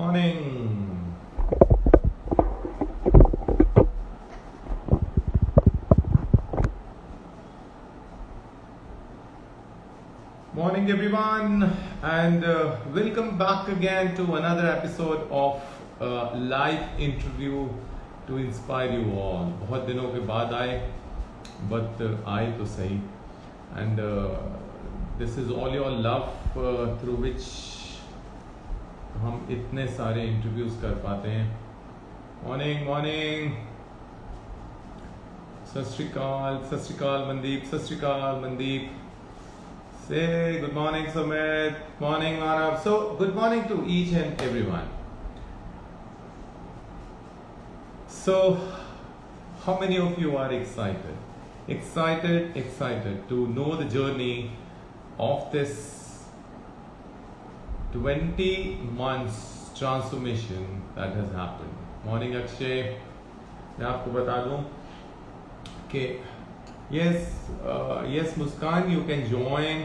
Morning. Morning everyone, and welcome back again to another episode of live interview to inspire you all. बहुत दिनों के बाद आए, but आए तो सही. And this is all your love through which हम इतने सारे इंटरव्यूज कर पाते हैं. मॉर्निंग. सत श्री अकाल Mandeep. Say good morning Sumit, morning Manav. So good morning to each and everyone. So how many of you are excited to know the journey of this 20 months transformation that has happened? Morning Akshay. मैं आपको बता दूं कि yes Muskan, you can join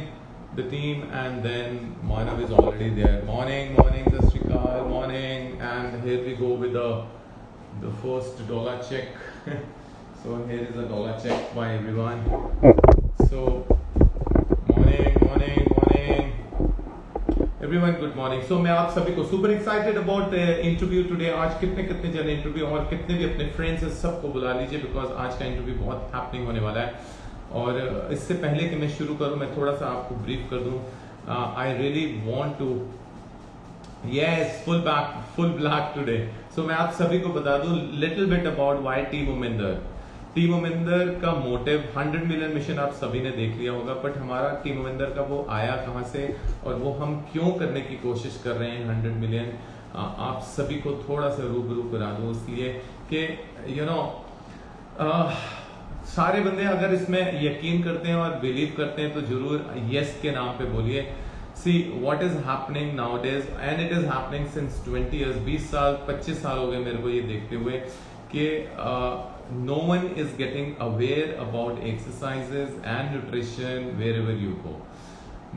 the team, and then Manav is already there. Morning Sat Shri Akal, morning. And here we go with the first dollar check. So here is a dollar check by everyone. So morning everyone, good morning. So मैं आप सभी को super excited about the interview today. आज कितने जन interview और कितने भी अपने फ्रेंड्स हैं सबको बुला लीजिए, बिकॉज आज का इंटरव्यू बहुत हैपनिंग होने वाला है. और इससे पहले कि मैं शुरू करूं, मैं थोड़ा सा आपको ब्रीफ कर दूं. I really want to full black today. So मैं आप सभी को बता दूं little bit about why team Uminder का मोटिव. 100 मिलियन मिशन आप सभी ने देख लिया होगा, बट हमारा टीम उमिंदर का वो आया कहां से और वो हम क्यों करने की कोशिश कर रहे हैं 100 मिलियन, आप सभी को थोड़ा सा रूबरू करा दूं. इसलिए कि सारे बंदे अगर इसमें यकीन करते हैं और बिलीव करते हैं तो जरूर यस के नाम पे बोलिए. See what is happening nowadays, and it is happening since 20 years. 20 साल 25 साल हो गए मेरे को ये देखते हुए कि no one is getting aware about exercises and nutrition wherever you go.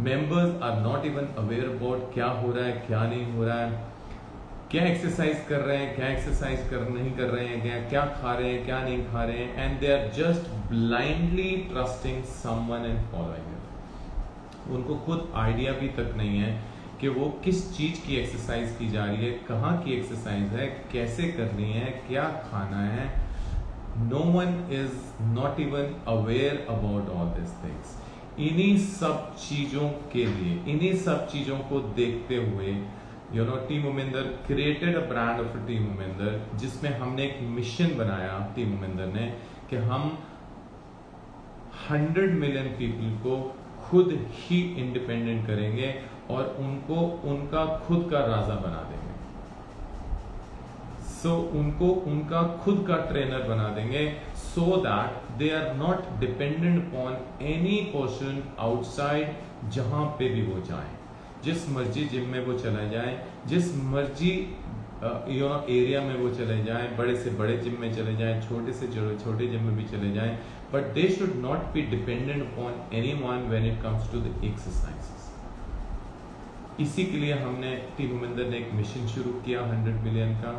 Members are not even aware about क्या हो रहा है, क्या नहीं हो रहा है, क्या एक्सरसाइज कर रहे हैं, क्या एक्सरसाइज नहीं कर रहे हैं, क्या खा रहे हैं, क्या नहीं खा रहे हैं. And they are just blindly trusting someone and following it. उनको खुद आइडिया भी तक नहीं है कि वो किस चीज की एक्सरसाइज की जा रही है, कहाँ की एक्सरसाइज है, कैसे करनी है, क्या खाना है. No one is not even aware about all this things. इन्हीं सब चीजों के लिए, इन्हीं सब चीजों को देखते हुए team Uminder created a brand of team Uminder, जिसमें हमने एक मिशन बनाया टीम उमिंदर ने कि हम 100 मिलियन पीपल को खुद ही इंडिपेंडेंट करेंगे और उनको उनका खुद का राजा बना देंगे. सो उनको उनका खुद का ट्रेनर बना देंगे, so that they are not dependent upon any person outside. जहां पे भी वो जाएं, जिस मर्जी जिम में वो चला जाए, जिस मर्जी एरिया में वो चले जाएं, बड़े से बड़े जिम में चले जाएं, छोटे से छोटे जिम में भी चले जाएं, but they should not be dependent upon anyone when it comes to the exercises. इसी के लिए हमने टीम उमिंदर ने एक मिशन शुरू किया 100 मिलियन का,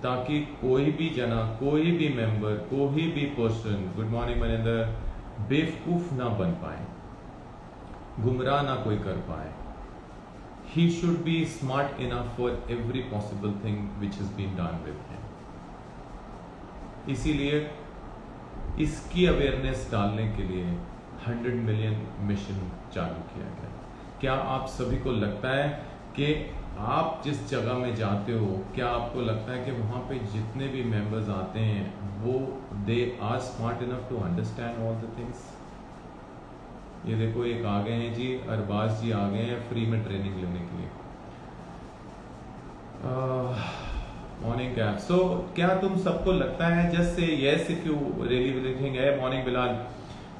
ताकि कोई भी जना, कोई भी मेंबर, कोई भी पर्सन, गुड मॉर्निंग मनिंदर, बेवकूफ ना बन पाए, गुमराह ना कोई कर पाए. He should be smart enough for every possible thing which has been done with him. इसीलिए इसकी अवेयरनेस डालने के लिए 100 मिलियन मिशन चालू किया गया. क्या आप सभी को लगता है कि आप जिस जगह में जाते हो, क्या आपको लगता है कि वहाँ पे जितने भी मेंबर्स आते हैं वो they are smart enough to understand all the things? ये देखो एक आ गए हैं जी, अरबाज जी आ गए हैं फ्री में ट्रेनिंग लेने के लिए. Morning cap. सो क्या तुम सबको लगता है, just say yes if you really think है. मॉर्निंग बिलाल.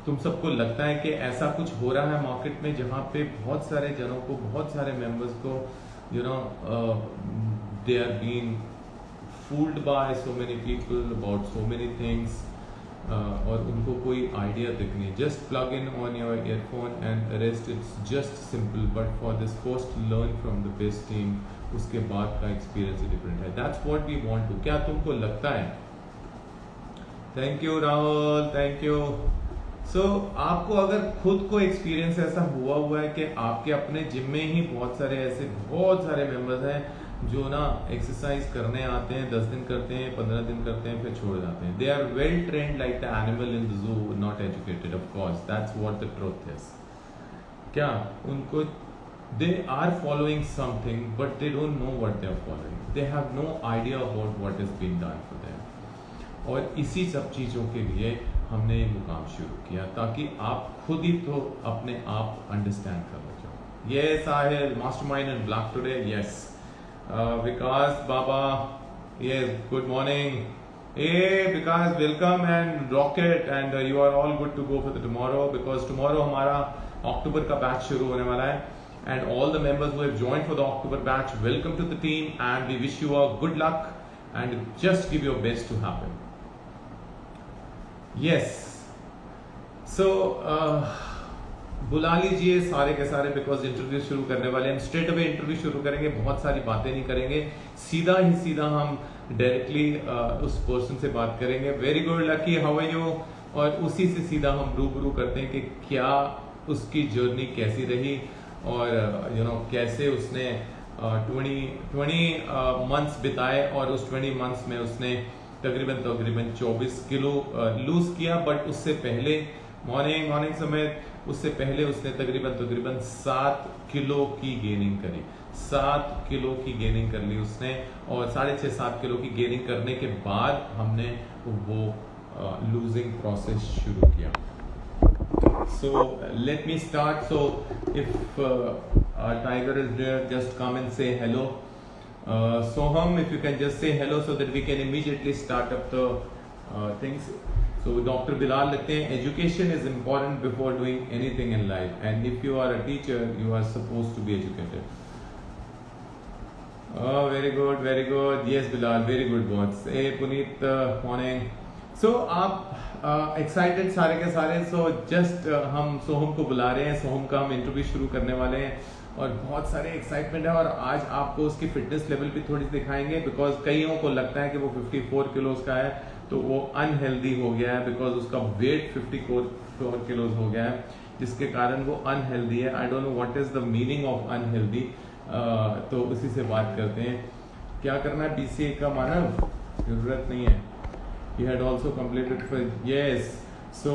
तुम सबको लगता है कि ऐसा कुछ हो रहा है मार्केट में जहां पे बहुत सारे जनों को, बहुत सारे मेंबर्स को they are been fooled by so many people about so many things, और उनको कोई आइडिया तक नहीं. Just plug in on your earphone and rest. It's just simple, but for this first learn from the best team उसके बाद का experience ही different है. That's what we want to. क्या तुमको लगता है? Thank you Rahul, thank you. So आपको अगर खुद को एक्सपीरियंस ऐसा हुआ है कि आपके अपने जिम में ही बहुत सारे मेंबर्स हैं जो ना एक्सरसाइज करने आते हैं, 10 दिन करते हैं, 15 दिन करते हैं, फिर छोड़ जाते हैं. They are well trained like the animal in the zoo, not educated. Of course that's what the truth is. क्या उनको they are following something but they don't know what they are following. They have no idea about what is being done for them. और इसी सब चीज़ों के लिए हमने ये मुकाम शुरू किया ताकि आप खुद ही तो अपने आप अंडरस्टैंड कर लो. ये Sahil mastermind in black today. Yes Vikas Baba, yes good morning. Vikas welcome and rocket and you are all good to go for the tomorrow, because tomorrow हमारा अक्टूबर का बैच शुरू होने वाला है. And all the members who have joined for the October batch, welcome to the team and we wish you a good luck and just give your best to happen. Yes. So बुला लीजिए सारे के सारे, because interview शुरू करने वाले हम. Straight away interview शुरू करेंगे, बहुत सारी बातें नहीं करेंगे, सीधा हम डायरेक्टली उस पर्सन से बात करेंगे. Very good Lucky, how are you? और उसी से सीधा हम रूबरू करते हैं कि क्या उसकी जर्नी कैसी रही और कैसे उसने 20 मंथ्स बिताए और उस 20 मंथ्स में उसने तकरीबन 24 किलो लूज किया. बट उससे पहले मॉर्निंग समेत उससे पहले उसने तकरीबन 7 किलो की गेनिंग करी. 7 किलो की गेनिंग कर ली उसने और 6.5-7 किलो की गेनिंग करने के बाद हमने वो लूजिंग प्रोसेस शुरू किया. So let me start. So if our tiger is there, just come and say hello. Soham, if you can just say hello so that we can immediately start up the things. So Dr. Bilal likhte hain, education is important before doing anything in life, and if you are a teacher, you are supposed to be educated. Oh, very good, very good. Yes, Bilal, very good words. Hey, Puneet, morning. So आप excited सारे के सारे. So just हम सोहम को बुला रहे हैं. सोहम का हम इंटरव्यू शुरू करने वाले हैं और बहुत सारे एक्साइटमेंट है. और आज आपको उसकी फिटनेस लेवल भी थोड़ी दिखाएंगे, बिकॉज कईयों को लगता है कि वो 54 किलोज का है तो वो अनहेल्दी हो गया है, बिकॉज उसका वेट 54 किलोज हो गया है, जिसके कारण वो अनहेल्दी है. I don't know what is the meaning of unhealthy. तो उसी से बात करते हैं. क्या करना है BCA का मानव? जरूरत नहीं है. He had also completed for yes. So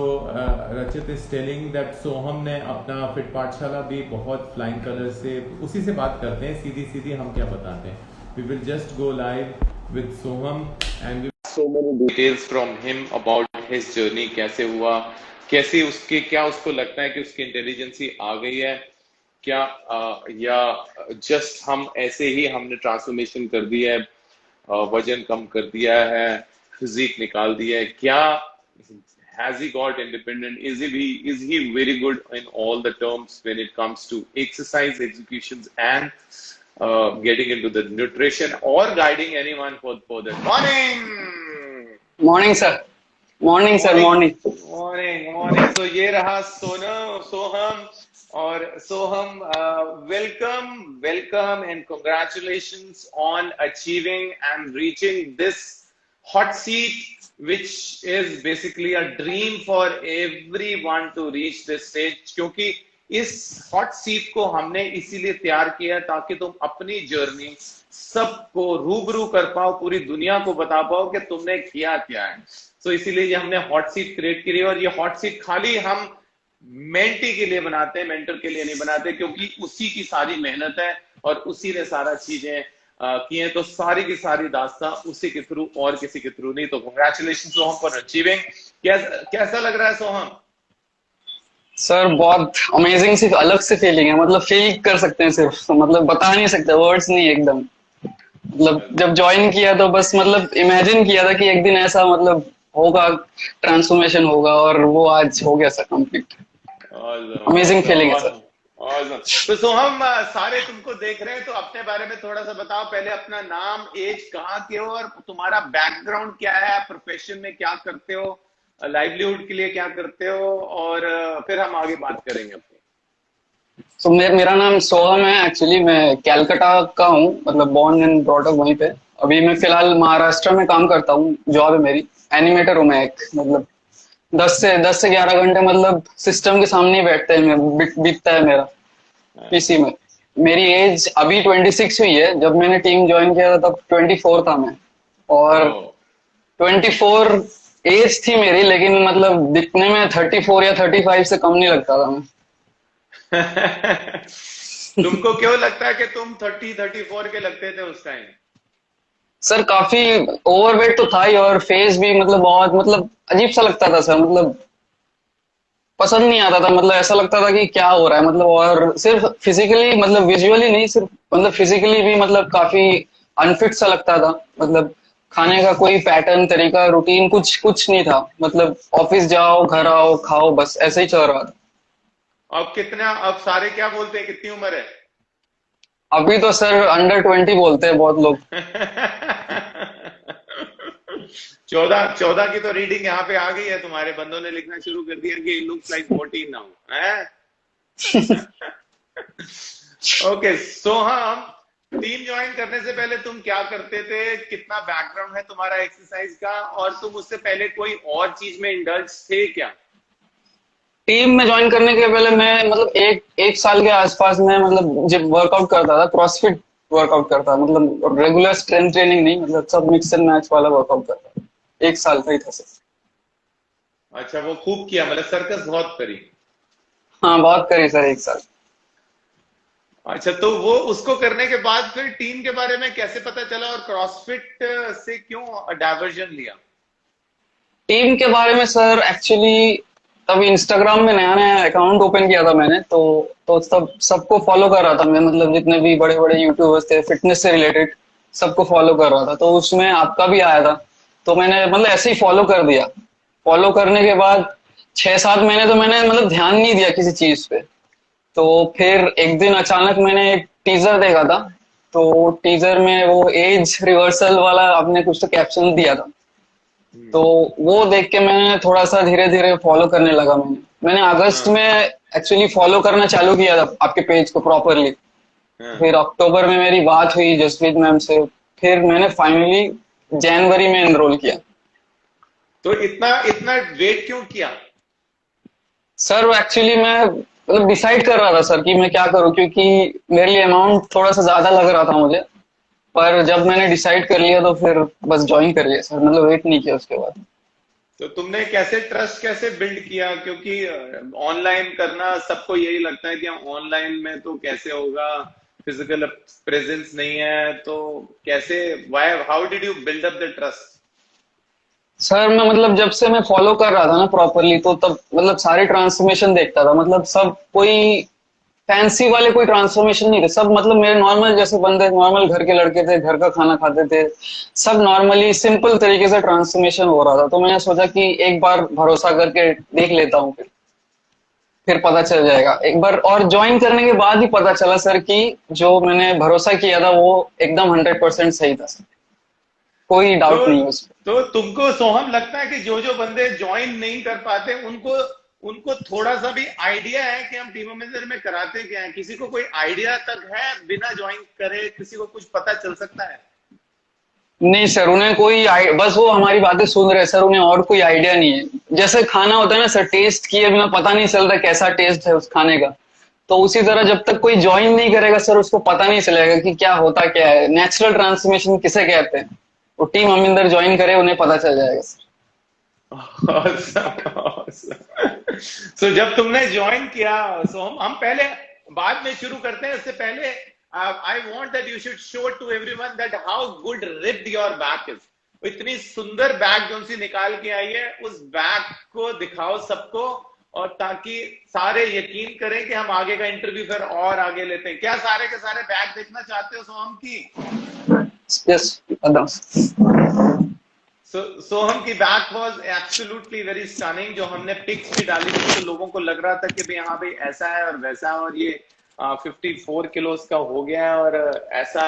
Rachit is telling that सोहम ने अपना फिट पाठशाला भी बहुत फ्लाइंग कलर से, उसी से बात करते हैं. सीधी हम क्या बताते हैं. We will just go live with Soham and we so many details from him about his journey. कैसे हुआ, कैसे उसके, क्या उसको लगता है कि उसकी इंटेलिजेंसी आ गई है क्या, या जस्ट हम ऐसे ही हमने ट्रांसफॉर्मेशन कर दी है, वजन कम कर दिया है, फिजिक निकाल दिया है. क्या has he got independent? Is he very good in all the terms when it comes to exercise executions and getting into the nutrition or guiding anyone for that? Morning sir. Morning. So ये रहा सोहम. और सोहम, welcome and congratulations on achieving and reaching this hot seat, which is basically a dream for everyone to reach this stage. क्योंकि इस hot seat को हमने इसीलिए तैयार किया ताकि तुम अपनी जर्नी सबको रूबरू कर पाओ, पूरी दुनिया को बता पाओ कि तुमने किया क्या है. तो इसीलिए ये हमने हॉट सीट क्रिएट की है. और ये हॉट सीट खाली हम मेंटी के लिए बनाते हैं, मेंटर के लिए नहीं बनाते, क्योंकि उसी की सारी मेहनत है और उसी ने सारा चीजें किए. तो सारी की सारी दास्तां उसी के थ्रू और किसी के थ्रू नहीं. तो कांग्रेचुलेशन सोहम फॉर अचीविंग. कैसा लग रहा है सोहम? सर बहुत अमेजिंग सी अलग सी फीलिंग है. मतलब फील कर सकते हैं सिर्फ, तो मतलब बता नहीं सकते, वर्ड्स नहीं एकदम. मतलब जब ज्वाइन किया तो बस मतलब इमेजिन किया था कि एक दिन ऐसा मतलब होगा, ट्रांसफॉर्मेशन होगा, और वो आज हो गया सर कंप्लीट. अमेजिंग फीलिंग है सर. तो सोहम, सारे तुमको देख रहे हैं तो अपने बारे में थोड़ा सा बताओ. पहले अपना नाम, एज, कहाँ के हो और तुम्हारा बैकग्राउंड क्या है, प्रोफेशन में क्या करते हो, लाइवलीहुड के लिए क्या करते हो, और फिर हम आगे बात करेंगे अपनी. सो मेरा नाम सोहम है। एक्चुअली मैं कैलकाटा का हूँ, मतलब बॉर्न एंड ब्रॉट अप वहीं पे। अभी मैं फिलहाल महाराष्ट्र में काम करता हूँ, जॉब है मेरी। एनिमेटर हूँ मैं एक, मतलब 10 से 11 घंटे मतलब सिस्टम के सामने ही बैठते हैं, बीतता है मेरा पीसी में। मेरी एज अभी 26 हुई है। जब मैंने टीम ज्वाइन किया था तब 24 था मैं। और ओ 24 एज थी मेरी, लेकिन मतलब दिखने में 34 या 35 से कम नहीं लगता था मैं। तुमको क्यों लगता है कि तुम 30-34 के लगते थे उस टाइम? सर काफी ओवरवेट तो था ही, और फेस भी मतलब बहुत मतलब अजीब सा लगता था सर। मतलब पसंद नहीं आता था, मतलब ऐसा लगता था कि क्या हो रहा है मतलब। और सिर्फ फिजिकली मतलब विजुअली नहीं, सिर्फ मतलब फिजिकली भी मतलब काफी अनफिट सा लगता था। मतलब खाने का कोई पैटर्न, तरीका, रूटीन कुछ कुछ नहीं था। मतलब ऑफिस जाओ, घर आओ, खाओ, बस ऐसे ही चल रहा था। अब कितना, अब सारे क्या बोलते हैं, कितनी उम्र है? अभी तो सर अंडर 20 बोलते हैं बहुत लोग। 14 की तो रीडिंग यहाँ पे आ गई है, तुम्हारे बंदों ने लिखना शुरू कर दिया कि लुक्स लाइक 14 नाउ है। ओके, सो हम टीम ज्वाइन करने से पहले तुम क्या करते थे, कितना बैकग्राउंड है तुम्हारा एक्सरसाइज का, और तुम उससे पहले कोई और चीज में इंडल्ज थे क्या? टीम में ज्वाइन करने के पहले मैं मतलब एक साल के आसपास में मतलब जब वर्कआउट करता था, क्रॉसफिट वर्कआउट करता, मतलब रेगुलर स्ट्रेंथ ट्रेनिंग नहीं, मतलब सब मिक्स एंड मैच वाला वर्कआउट करता। एक साल का ही था सर। अच्छा, वो खूब किया, मतलब सर्कस बहुत करी। हाँ बहुत करी सर, एक साल। अच्छा, तो वो उसको करने के बाद फिर टीम के बारे में कैसे पता चला, और क्रॉसफिट से क्यों डायवर्जन लिया? टीम के बारे में सर एक्चुअली तभी इंस्टाग्राम में नया नया अकाउंट ओपन किया था मैंने, तो सब सबको फॉलो कर रहा था मैं, मतलब जितने भी बड़े बड़े यूट्यूबर्स थे फिटनेस से रिलेटेड, सबको फॉलो कर रहा था। तो उसमें आपका भी आया था, तो मैंने मतलब ऐसे ही फॉलो कर दिया। फॉलो करने के बाद 6-7 महीने तो मैंने मतलब ध्यान नहीं दिया किसी चीज पे। तो फिर एक दिन अचानक मैंने एक टीजर देखा था। तो टीजर में वो एज रिवर्सल वाला आपने कुछ तो कैप्शन दिया था। तो हम्म। वो देख के मैंने थोड़ा सा धीरे धीरे फॉलो करने लगा। मैंने अगस्त हाँ में एक्चुअली फॉलो करना चालू किया था आपके पेज को प्रॉपरली। हाँ। फिर अक्टूबर में मेरी बात हुई जसप्रीत मैम से। फिर मैंने फाइनली जनवरी में एनरोल किया। तो इतना इतना वेट क्यों किया? सर एक्चुअली मैं मतलब डिसाइड कर रहा था सर कि मैं क्या करूं, क्योंकि मेरे लिए अमाउंट थोड़ा सा ज्यादा लग रहा था मुझे। पर जब मैंने डिसाइड कर लिया तो फिर बस ज्वाइन कर लिया सर, मतलब वेट नहीं किया उसके बाद। तो तुमने कैसे ट्रस्ट कैसे बिल्ड किया, क्योंकि ऑनलाइन करना सबको यही लगता है कि ऑनलाइन में तो कैसे होगा, फिजिकल प्रेजेंस नहीं है, तो कैसे, why, how did you build up the trust? Sir मैं मतलब जब से मैं फॉलो कर रहा था ना प्रॉपरली, तो तब मतलब सारे ट्रांसफॉर्मेशन देखता था। मतलब सब कोई फैंसी वाले कोई ट्रांसफॉर्मेशन नहीं थे, सब मतलब मेरे नॉर्मल जैसे बंदे, नॉर्मल घर के लड़के थे, घर का खाना खाते थे, सब नॉर्मली सिंपल तरीके से ट्रांसफॉर्मेशन हो रहा था। तो मैंने सोचा कि एक बार भरोसा करके देख लेता हूँ, फिर पता चल जाएगा एक बार। और ज्वाइन करने के बाद ही पता चला सर कि जो मैंने भरोसा किया था वो एकदम 100% सही था सर। कोई तो डाउट नहीं है उसमें। तो तुमको सोहम लगता है कि जो जो बंदे ज्वाइन नहीं कर पाते उनको उनको थोड़ा सा भी आइडिया है कि हम टीम मैनेजर में कराते क्या है? किसी को कोई आइडिया तक है, बिना ज्वाइन करे किसी को कुछ पता चल सकता है? नहीं सर, उन्हें कोई बस वो हमारी बातें सुन रहे हैं सर, उन्हें और कोई आइडिया नहीं है। जैसे खाना होता है ना सर, टेस्ट किए बिना पता नहीं चलता कैसा टेस्ट है उस खाने का। तो उसी तरह जब तक कोई ज्वाइन नहीं करेगा सर, उसको पता नहीं चलेगा कि क्या होता क्या है, नेचुरल ट्रांसफॉर्मेशन किसे कहते हैं। वो टीम अमिंदर ज्वाइन करे, उन्हें पता चल जाएगा सर। Awesome, awesome. So, जब तुमने ज्वाइन किया, सो हम पहले बाद में शुरू करते हैं, इससे पहले I want that you should show to everyone that how good ripped your back is. इतनी सुंदर बैक जो सी निकाल के आई है, उस बैक को दिखाओ सबको, और ताकि सारे यकीन करें कि हम आगे का इंटरव्यू फिर और आगे लेते हैं। क्या सारे के सारे बैक देखना चाहते हो सोहम की? यस एकदम। सोहम की back was absolutely very stunning. जो हमने पिक्स भी डाली थी तो लोगों को लग रहा था कि भाई हाँ भाई ऐसा है और वैसा है, और ये 54 किलो का हो गया है, और ऐसा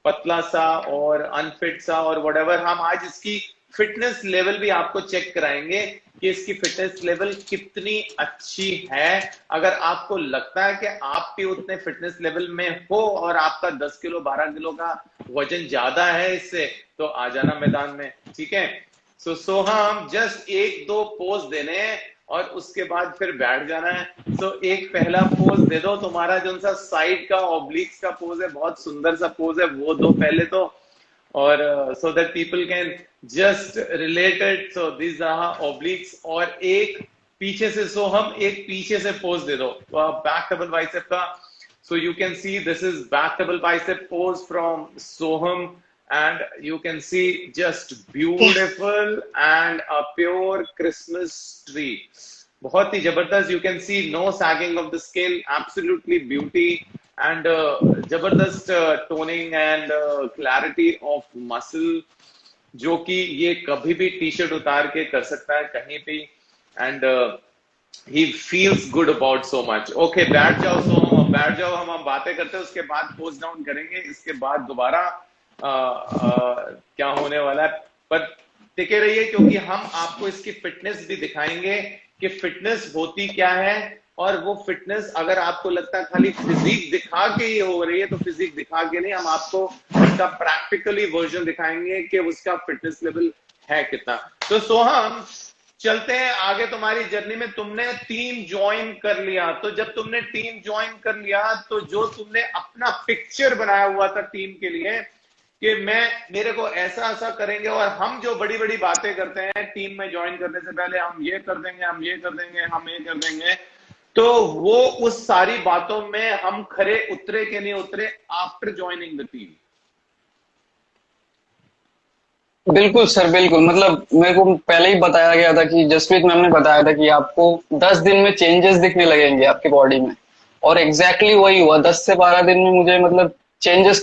पतला सा और अनफिट सा और वटेवर। हम आज इसकी फिटनेस लेवल भी आपको चेक कराएंगे। कि इसकी फिटनेस लेवल कितनी अच्छी है। अगर आपको लगता है कि आप भी उतने फिटनेस लेवल में हो और आपका 10 किलो 12 किलो का वजन ज्यादा है इससे, तो आ जाना मैदान में, ठीक है। सोहम जस्ट एक दो पोज देने हैं और उसके बाद फिर बैठ जाना है। एक पहला पोज दे दो, तुम्हारा जो सा साइड का ऑब्लिक्स का पोज है, बहुत सुंदर सा पोज है, वो दो पहले तो, और so that people can just relate it। so these are obliques। और एक पीछे से, सो हम एक पीछे से पोज दे दो बैक डबल बाइसेप का। so you can see this is back double bicep pose from Soham, and you can see just beautiful and a pure Christmas tree। बहुत ही जबरदस्त। You can see no sagging of the scale, absolutely beauty and जबरदस्त toning and clarity of muscle, जो कि ये कभी भी T shirt उतार के कर सकता है कहीं भी, and he feels good about so much. Okay, बैठ जाओ सोहम, बैठ जाओ, हम बातें करते हैं, उसके बाद पोज डाउन करेंगे, इसके बाद दोबारा क्या होने वाला है। पर टिके रहिए, क्योंकि हम आपको इसकी फिटनेस भी दिखाएंगे कि फिटनेस होती क्या है। और वो फिटनेस अगर आपको लगता है खाली फिजिक दिखा के ये हो रही है, तो फिजिक दिखा के नहीं, हम आपको उसका प्रैक्टिकली वर्जन दिखाएंगे कि उसका फिटनेस लेवल है कितना। तो सोहम चलते हैं आगे तुम्हारी जर्नी में। तुमने टीम ज्वाइन कर लिया, तो जब तुमने टीम ज्वाइन कर लिया, तो जो तुमने अपना पिक्चर बनाया हुआ था टीम के लिए कि मेरे को ऐसा ऐसा करेंगे, और हम जो बड़ी बड़ी बातें करते हैं टीम में ज्वाइन करने से पहले, हम ये कर देंगे, हम ये कर देंगे, हम ये कर देंगे, तो वो उस सारी बातों में हम खरे उतरे के नहीं उतरे आफ्टर ज्वाइनिंग द टीम? बिल्कुल सर, बिल्कुल। मतलब मेरे को पहले ही बताया गया था कि जसप्रीत मैम ने बताया था कि आपको 10 दिन में चेंजेस दिखने लगेंगे आपकी बॉडी में, और एग्जैक्टली वही हुआ। 10 से 12 दिन में मुझे मतलब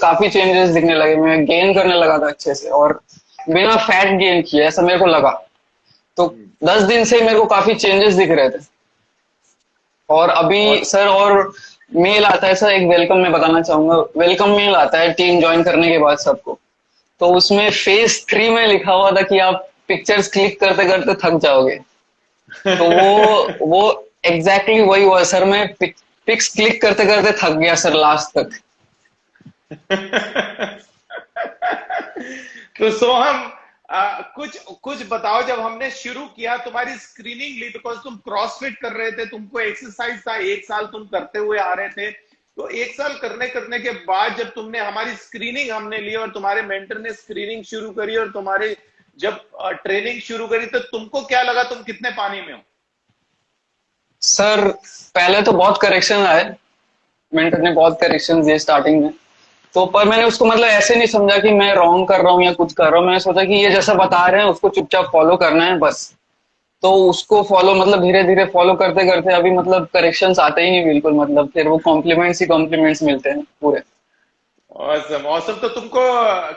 काफी चेंजेस दिखने लगे। मैं गेन करने लगा था अच्छे से, और बिना फैट गेन किए, ऐसा मेरे को लगा। तो 10 दिन से मेरे को काफी चेंजेस दिख रहे थे। और और अभी सर, और मेल आता है सर, एक वेलकम मैं बताना चाहूंगा। वेलकम मेल आता है टीम ज्वाइन करने के बाद सबको। तो उसमें फेज 3 में लिखा हुआ था कि आप पिक्चर्स क्लिक करते करते थक जाओगे। तो वो एग्जैक्टली वही हुआ सर। मैं पिक्स क्लिक करते करते थक गया सर लास्ट तक। तो सोहम कुछ कुछ बताओ, जब हमने शुरू किया तुम्हारी स्क्रीनिंग ली, बिकॉज तुम क्रॉसफिट कर रहे थे, तुमको एक्सरसाइज था, 1 साल तुम करते हुए आ रहे थे, तो 1 साल करने के बाद जब तुमने हमारी स्क्रीनिंग हमने ली और तुम्हारे मेंटर ने स्क्रीनिंग शुरू करी और तुम्हारी जब ट्रेनिंग शुरू करी, तो तुमको क्या लगा, तुम कितने पानी में हो? सर पहले तो बहुत करेक्शन आए, मेंटर ने बहुत करेक्शन दिए स्टार्टिंग में। तो पर मैंने उसको मतलब ऐसे नहीं समझा कि मैं रॉन्ग कर रहा हूँ या कुछ कर रहा हूँ। मैंने सोचा कि ये जैसा बता रहे हैं उसको चुपचाप फॉलो करना है बस। तो उसको फॉलो मतलब धीरे धीरे फॉलो करते करते अभी मतलब करेक्शंस आते ही नहीं बिल्कुल। मतलब फिर वो कॉम्प्लीमेंट्स ही कॉम्प्लीमेंट्स मिलते हैं पूरे। Awesome awesome. तो तुमको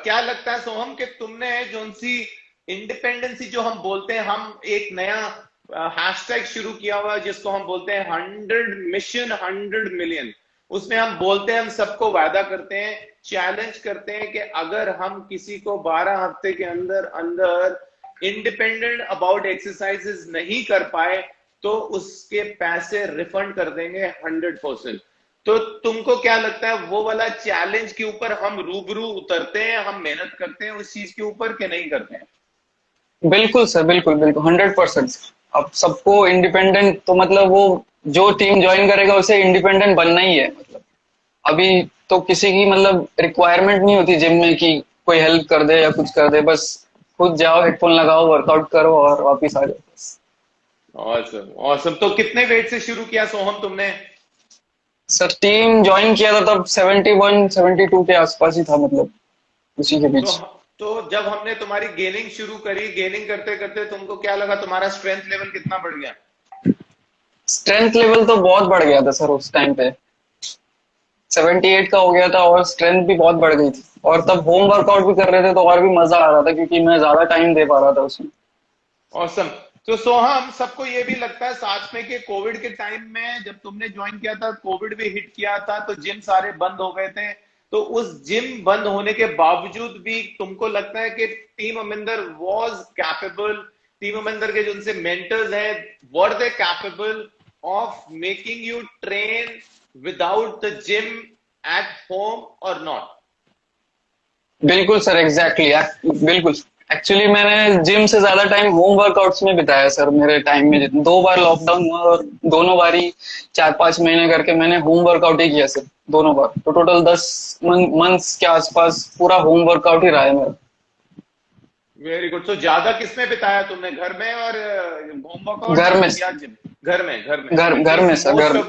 क्या लगता है सोहम कि तुमने जो सी इंडिपेंडेंसी जो हम बोलते हैं, हम एक नया हैशटैग शुरू किया हुआ है जिसको हम बोलते हैं 100 मिशन 100 मिलियन। उसमें हम बोलते हैं, हम सबको वादा करते हैं, चैलेंज करते हैं कि अगर हम किसी को 12 हफ्ते के अंदर अंदर इंडिपेंडेंट अबाउट एक्सरसाइजेस नहीं कर पाए, तो उसके पैसे रिफंड कर देंगे 100%। तो तुमको क्या लगता है, वो वाला चैलेंज के ऊपर हम रूबरू उतरते हैं, हम मेहनत करते हैं उस चीज के ऊपर कि नहीं करते हैं? बिल्कुल सर, बिल्कुल बिल्कुल 100%। अब सबको इंडिपेंडेंट तो मतलब वो जो टीम ज्वाइन करेगा उसे इंडिपेंडेंट बनना ही है। मतलब अभी तो किसी की मतलब रिक्वायरमेंट नहीं होती जिम में कि कोई हेल्प कर दे या कुछ कर दे। बस खुद जाओ, हेडफोन लगाओ, वर्कआउट करो और वापिस आ जाओ बस। Awesome awesome. तो कितने वेट से शुरू किया सोहम तुमने? सर टीम ज्वाइन किया था तब 71-72 के आसपास ही था, मतलब उसी के तो बीच। तो जब हमने तुम्हारी गेनिंग शुरू करी, गेनिंग करते करते तुमको क्या लगा, तुम्हारा स्ट्रेंथ लेवल कितना बढ़ गया? स्ट्रेंथ लेवल तो बहुत बढ़ गया था सर उस टाइम पे। 78 का हो गया था और स्ट्रेंथ भी बहुत बढ़ गई थी। और तब होम वर्कआउट भी कर रहे थे तो और भी मजा आ रहा था क्योंकि मैं ज्यादा टाइम दे पा रहा था उसमें। ऑसम। तो सोहम, सबको ये भी लगता है साथ में कि कोविड के टाइम में जब तुमने ज्वाइन किया था, कोविड भी हिट किया था, तो जिम सारे बंद हो गए थे। तो उस जिम बंद होने के बावजूद भी तुमको लगता है कि team Aminder was capable team member के जो उनसे मेंटर्स हैं, were they capable of making you train without the gym at home और नॉट? बिल्कुल सर, एग्जैक्टली बिल्कुल। एक्चुअली मैंने जिम से ज्यादा टाइम होम वर्कआउट्स में बिताया सर। मेरे टाइम में जितने 2 बार लॉकडाउन हुआ और दोनों बार ही 4-5 महीने करके मैंने होम वर्कआउट ही किया सर, दोनों बार। तो टोटल 10 मंथ्स के आसपास पूरा होम वर्कआउट ही रहा है मेरा। Very good. तो ज्यादा किसमें बिताया तुमने, घर में और होम वर्कआउट घर में, या जिम? घर में, घर में। घर में सर, घर में।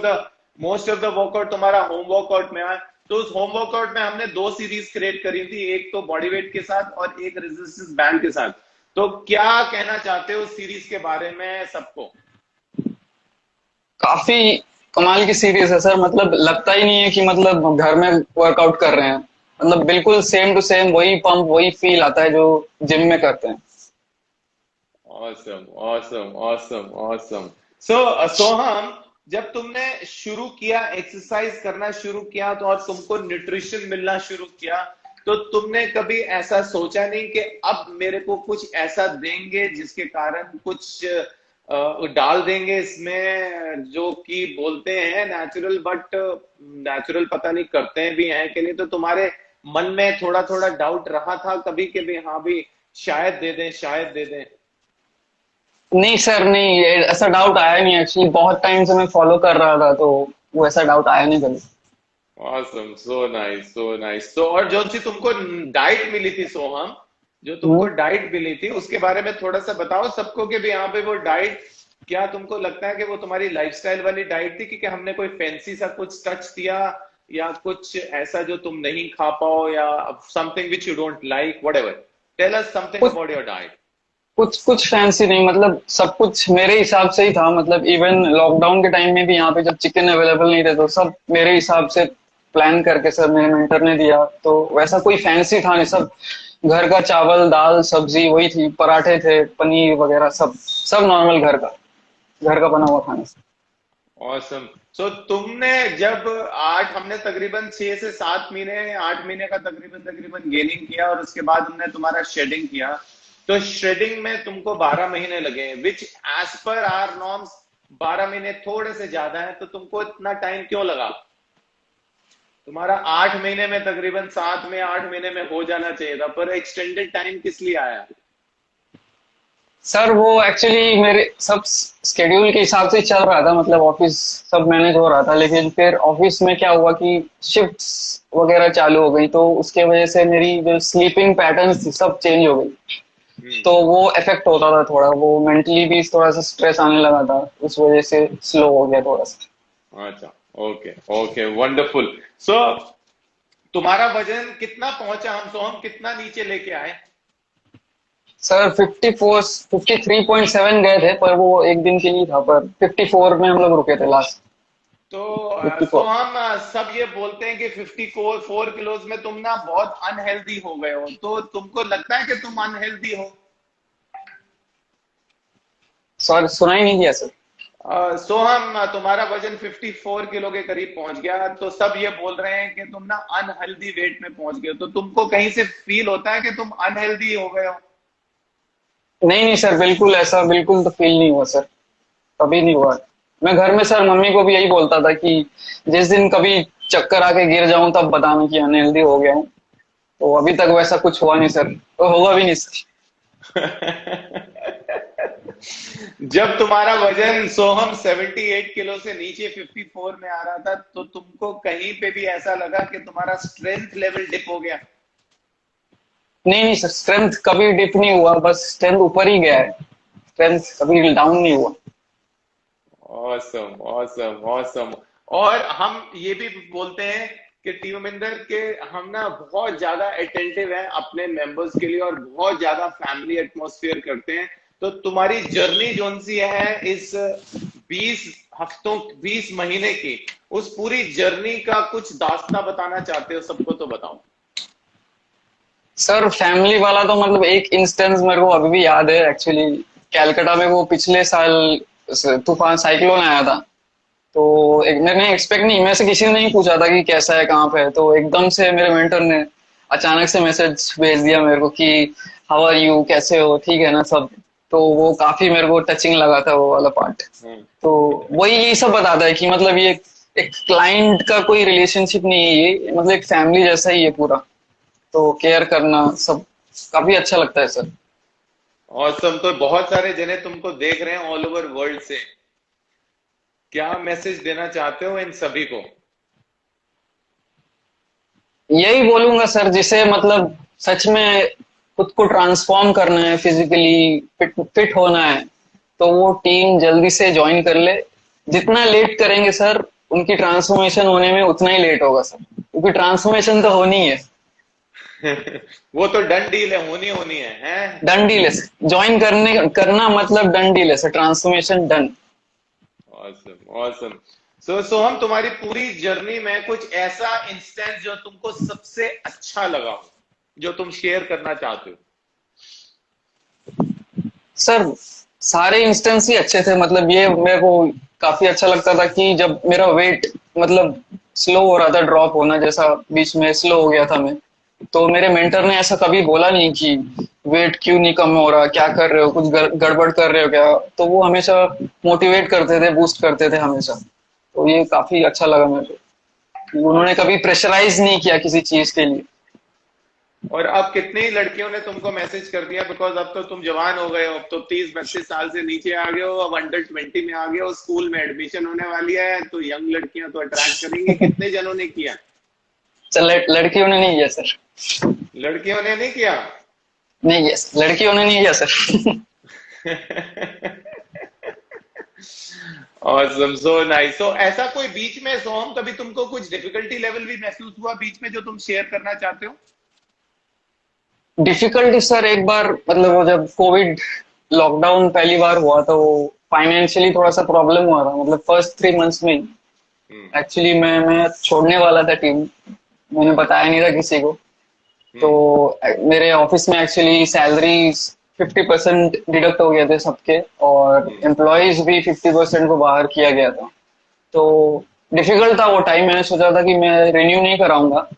मोस्ट ऑफ द वर्कआउट तुम्हारा होम वर्कआउट में आया। तो उस होम वर्कआउट में हमने 2 सीरीज क्रिएट करी थी, एक तो बॉडी वेट के साथ और एक रेजिस्टेंस बैंड के साथ। तो क्या कहना चाहते हो उस सीरीज के बारे में सबको? काफी कमाल की सीरीज है सर। मतलब लगता ही नहीं है कि मतलब घर में वर्कआउट कर रहे हैं। मतलब बिल्कुल सेम टू सेम वही पंप, वही फील आता है जो जिम में करते हैं। Awesome, awesome, awesome, awesome. So, सोहम, जब तुमने शुरू किया, एक्सरसाइज करना शुरू किया तो, और तुमको न्यूट्रिशन मिलना शुरू किया, तो तुमने कभी ऐसा सोचा नहीं कि अब मेरे को कुछ ऐसा देंगे जिसके कारण कुछ डाल देंगे इसमें जो कि बोलते हैं नेचुरल, बट नेचुरल पता नहीं करते हैं भी हैं कि नहीं? तो तुम्हारे मन में थोड़ा थोड़ा डाउट रहा था कभी कि भी हाँ भी शायद दे दें, शायद दे दें? नहीं सर, नहीं, ऐसा डाउट आया नहीं। एक्चुअली बहुत टाइम से मैं फॉलो कर रहा था, तो वो ऐसा डाउट आया नहीं कभी। Awesome, so nice, so nice. तो और जो सी तुमको डाइट मिली थी सोहम, जो तुमको हम्म। डाइट मिली थी उसके बारे में थोड़ा सा बताओ सबको कि भी यहाँ पे वो डाइट, क्या तुमको लगता है कि वो तुम्हारी लाइफस्टाइल वाली डाइट थी कि हमने कोई फैंसी सा कुछ टच दिया, या कुछ ऐसा जो तुम नहीं खा पाओ, या something which you don't like, whatever? Tell us something कुछ अबाउट योर डाइट। कुछ कुछ फैंसी नहीं, मतलब सब कुछ मेरे हिसाब से ही था। मतलब इवन लॉकडाउन के टाइम में भी यहाँ पे जब चिकन अवेलेबल नहीं थे तो सब मेरे हिसाब से प्लान करके सर मेरे मेंटर ने दिया। तो वैसा कोई फैंसी था नहीं, सब घर का चावल दाल सब्जी वही थी, पराठे थे, पनीर वगैरह, सब सब नॉर्मल घर का बना हुआ खाना। ऑसम। सो तुमने जब आठ, हमने तकरीबन 6 से 7 महीने, 8 महीने का तकरीबन तकरीबन गेनिंग किया और उसके बाद हमने तुम्हारा शेडिंग किया, तो शेडिंग में तुमको 12 महीने लगे, विच एज पर आर नॉर्म्स 12 महीने थोड़े से ज्यादा है। तो तुमको इतना टाइम क्यों लगा? तुम्हारा 8 महीने में तकरीबन 7 में 8 महीने में हो जाना चाहिए था, पर एक्सटेंडेड टाइम किस लिए आया? सर वो एक्चुअली मेरे सब स्केड्यूल के हिसाब से चल रहा था। मतलब ऑफिस सब मैनेज हो रहा था, लेकिन फिर ऑफिस में क्या हुआ कि शिफ्ट्स वगैरह चालू हो गई, तो उसके वजह से मेरी जो स्लीपिंग पैटर्न्स थी सब चेंज हो गई। तो वो इफेक्ट होता था थोड़ा, वो मेंटली भी थोड़ा सा स्ट्रेस आने लगा था, उस वजह से स्लो हो गया थोड़ा सा। अच्छा, ओके, ओके, वंडरफुल। सो तुम्हारा वजन कितना पहुंचा? हम कितना नीचे लेके आए? सर 54 53.7 गए थे, पर वो एक दिन के लिए था। पर 54 में हम लोग रुके थे लास्ट। तो 54। हम सब ये बोलते हैं कि 54 किलोज में तुम ना बहुत अनहेल्दी हो गए हो, तो तुमको लगता है कि तुम अनहेल्दी हो? सॉरी, सुना ही नहीं किया सर। सोहम, तुम्हारा वजन 54 किलो के करीब पहुंच गया, तो सब ये बोल रहे हैं कि तुम ना अनहेल्दी वेट में पहुंच गए हो। तो तुमको कहीं से फील होता है कि तुम अनहेल्दी हो गए हो? नहीं नहीं सर, बिल्कुल ऐसा बिल्कुल तो फील नहीं हुआ सर, कभी नहीं हुआ। मैं घर में सर मम्मी को भी यही बोलता था कि जिस दिन कभी चक्कर आके गिर जाऊं तब बताना कि अनहेल्दी हो गया हूं। तो अभी तक वैसा कुछ हुआ नहीं सर, तो होगा भी नहीं सर। जब तुम्हारा वजन सोहम 78 किलो से नीचे 54 में आ रहा था, तो तुमको कहीं पे भी ऐसा लगा कि तुम्हारा स्ट्रेंथ लेवल डिप हो गया? नहीं नहीं सर, स्ट्रेंथ कभी डिप नहीं हुआ, बस स्ट्रेंथ ऊपर ही गया है, स्ट्रेंथ कभी डाउन नहीं हुआ। Awesome, awesome, awesome. और हम ये भी बोलते हैं कि टीम मेंबर के हम ना बहुत ज्यादा अटेंटिव हैं अपने मेंबर्स के लिए और बहुत ज्यादा फैमिली एटमॉस्फेयर करते हैं। तो तुम्हारी जर्नी जोन सी है इस 20 हफ्तों, 20 महीने की, उस पूरी जर्नी का कुछ दास्तां बताना चाहते हो सबको तो बताओ। सर फैमिली वाला तो मतलब एक इंस्टेंस मेरे को अभी भी याद है। एक्चुअली कैलकाटा में वो पिछले साल तूफान साइक्लोन आया था। तो एक मैंने एक्सपेक्ट नहीं, मैं से किसी ने नहीं पूछा था कि कैसा है कहाँ पे है, तो एकदम से मेरे मेंटर ने अचानक से मैसेज भेज दिया मेरे को कि हाउ आर यू, कैसे हो, ठीक है ना सब। तो वो काफी मेरे को टचिंग लगा था वो वाला पार्ट। हम्म। तो वही यही सब बताता है कि मतलब ये एक क्लाइंट का कोई रिलेशनशिप नहीं है, ये मतलब एक फैमिली जैसा ही है पूरा। तो केयर करना सब काफी अच्छा लगता है सर। ऑसम। तो बहुत सारे जने तुमको देख रहे हैं ऑल ओवर वर्ल्ड से, क्या मैसेज देना चाहते हो इन सभी को? यही बोलूंगा सर, जिसे मतलब सच में खुद को ट्रांसफॉर्म करना है, फिजिकली फिट होना है, तो वो टीम जल्दी से ज्वाइन कर ले। जितना लेट करेंगे सर, उनकी ट्रांसफॉर्मेशन होने में उतना ही लेट होगा सर, क्योंकि ट्रांसफॉर्मेशन तो होनी है। वो तो डन डील है, होनी होनी है, हैं? डन डील है, ज्वाइन करना मतलब डन डील है sir, transformation done. Awesome awesome. So हम तुम्हारी पूरी जर्नी में कुछ ऐसा इंस्टेंस जो तुमको सबसे अच्छा लगा हो, जो तुम शेयर करना चाहते हो? सर सारे इंस्टेंस ही अच्छे थे, मतलब ये मेरे को काफी अच्छा लगता था कि जब मेरा वेट मतलब स्लो हो रहा था, ड्रॉप होना जैसा बीच में स्लो हो गया था मैं, तो मेरे मेंटर ने ऐसा कभी बोला नहीं कि वेट क्यों नहीं कम हो रहा, क्या कर रहे हो, कुछ गड़बड़ कर रहे हो क्या। तो वो हमेशा मोटिवेट करते थे, बूस्ट करते थे हमेशा। तो ये काफी अच्छा लगा मेरे को कि उन्होंने ऑसम। कभी प्रेशराइज नहीं किया किसी चीज के लिए। और अब कितनी लड़कियों ने तुमको मैसेज कर दिया? बिकॉज अब तो तुम जवान हो गए हो, अब तो 30-32 साल से नीचे आ गए हो, अब अंडर 20 में आ गए हो, स्कूल में एडमिशन होने वाली है, तो यंग लड़कियां तो अट्रैक्ट करेंगी। कितने जनों ने किया? चल लड़कियों ने नहीं किया सर। लड़कियों ने नहीं किया? नहीं किया सर, लड़कियों ने नहीं किया sir. Awesome, so nice. So ऐसा कोई बीच में, सोहम, कभी तुमको कुछ डिफिकल्टी लेवल भी महसूस हुआ बीच में जो तुम शेयर करना चाहते हो? डिफिकल्टी सर एक बार मतलब वो जब कोविड लॉकडाउन पहली बार हुआ था, वो फाइनेंशियली थोड़ा सा प्रॉब्लम हुआ था, मतलब फर्स्ट 3 मंथ्स में। हम्म। एक्चुअली मैं छोड़ने वाला था टीम, मैंने बताया नहीं था किसी को। तो हम्म। मेरे ऑफिस में एक्चुअली सैलरी 50% डिडक्ट हो गए थे सबके, और हम्म। एम्प्लॉयज भी 50% को बाहर किया गया था। तो डिफिकल्ट था वो टाइम, मैंने सोचा था कि मैं रिन्यू नहीं कराऊंगा।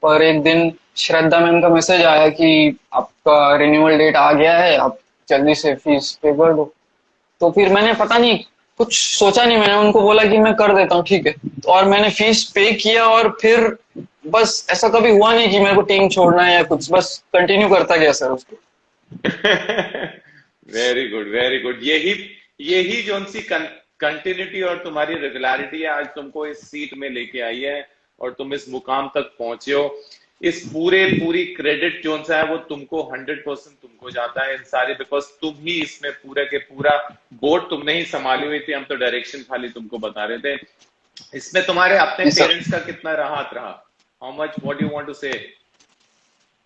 पर एक दिन श्रद्धा मैम का मैसेज आया कि आपका रिन्यूअल डेट आ गया है, आप जल्दी से फीस पे कर दो। तो फिर मैंने पता नहीं, कुछ सोचा नहीं, मैंने उनको बोला कि मैं कर देता हूँ, ठीक है। तो और मैंने फीस पे किया, और फिर बस ऐसा कभी हुआ नहीं कि मेरे को टीम छोड़ना है या कुछ, बस कंटिन्यू करता गया सर उसको। Very good, very good. यही यही जो सी कंटिन्यूटी और तुम्हारी रेगुलरिटी है, आज तुमको इस सीट में लेके आई है और तुम इस मुकाम तक पहुंचे हो। इस पूरी क्रेडिट जो सा है वो तुमको 100% तुमको जाता है इन सारे, बिकॉज तुम ही इसमें पूरा के पूरा बोर्ड तुमने ही संभाली हुई थी, हम तो डायरेक्शन खाली तुमको बता रहे थे। इसमें तुम्हारे अपने जी सर। पेरेंट्स का कितना हाथ रहा? How much, what you want to say?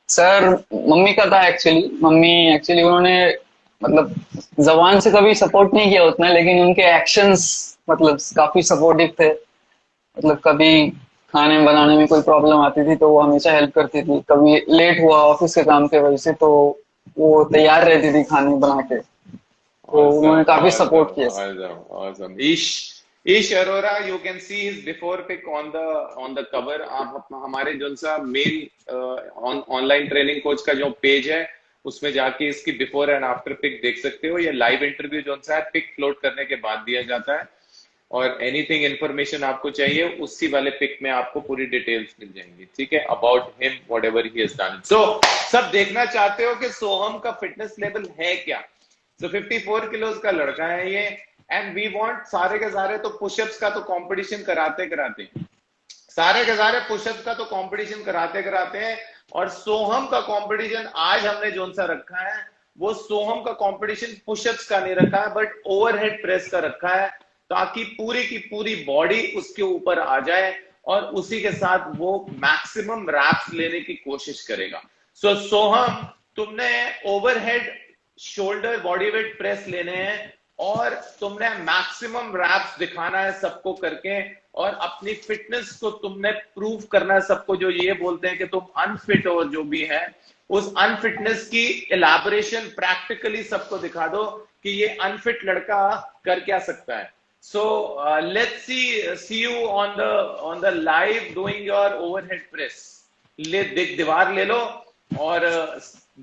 Sir mummy का था एक्चुअली, मम्मी एक्चुअली उन्होंने मतलब जबान से कभी सपोर्ट नहीं किया उतना, लेकिन उनके एक्शंस मतलब काफी सपोर्टिव थे। मतलब कभी खाने बनाने में कोई प्रॉब्लम आती थी तो वो हमेशा हेल्प करती थी, कभी लेट हुआ ऑफिस के काम के वजह से तो वो तैयार रहती थी खाने बना के। तो उन्होंने Awesome, काफी सपोर्ट awesome, किया sir. awesome, awesome. Ish Arora, you can see his before pic on the cover. आप हमारे जो सा मेन ऑनलाइन ट्रेनिंग कोच का जो पेज है, उसमें जाके इसकी बिफोर एंड आफ्टर पिक देख सकते हो। ये लाइव इंटरव्यू जो सा है पिक फ्लोट करने के बाद दिया जाता है, और एनीथिंग इंफॉर्मेशन आपको चाहिए उसी वाले पिक में आपको पूरी डिटेल्स मिल जाएंगी, ठीक है, about him, whatever he has done. So सब देखना चाहते हो कि सोहम का फिटनेस लेवल है क्या? तो 54 किलोज का लड़का है ये, एंड वी वांट सारे के सारे तो पुशअप्स का तो कंपटीशन कराते कराते, सारे के सारे पुशअप्स का तो कंपटीशन कराते कराते हैं, और सोहम का कंपटीशन आज हमने जोन सा रखा है, वो सोहम का कंपटीशन पुशअप्स का नहीं रखा है, बट ओवरहेड प्रेस का रखा है, ताकि पूरी की पूरी बॉडी उसके ऊपर आ जाए और उसी के साथ वो मैक्सिमम रैप्स लेने की कोशिश करेगा। सो सोहम, तुमने overhead shoulder body weight press लेने हैं, और तुमने मैक्सिमम रैप्स दिखाना है सबको करके, और अपनी फिटनेस को तुमने प्रूव करना है सबको, जो ये बोलते हैं कि तुम अनफिट हो जो भी है, उस अनफिटनेस की इलैबोरेशन प्रैक्टिकली सबको दिखा दो कि ये अनफिट लड़का कर क्या सकता है। So let's see you on the live doing your overhead press. ले दीवार ले लो और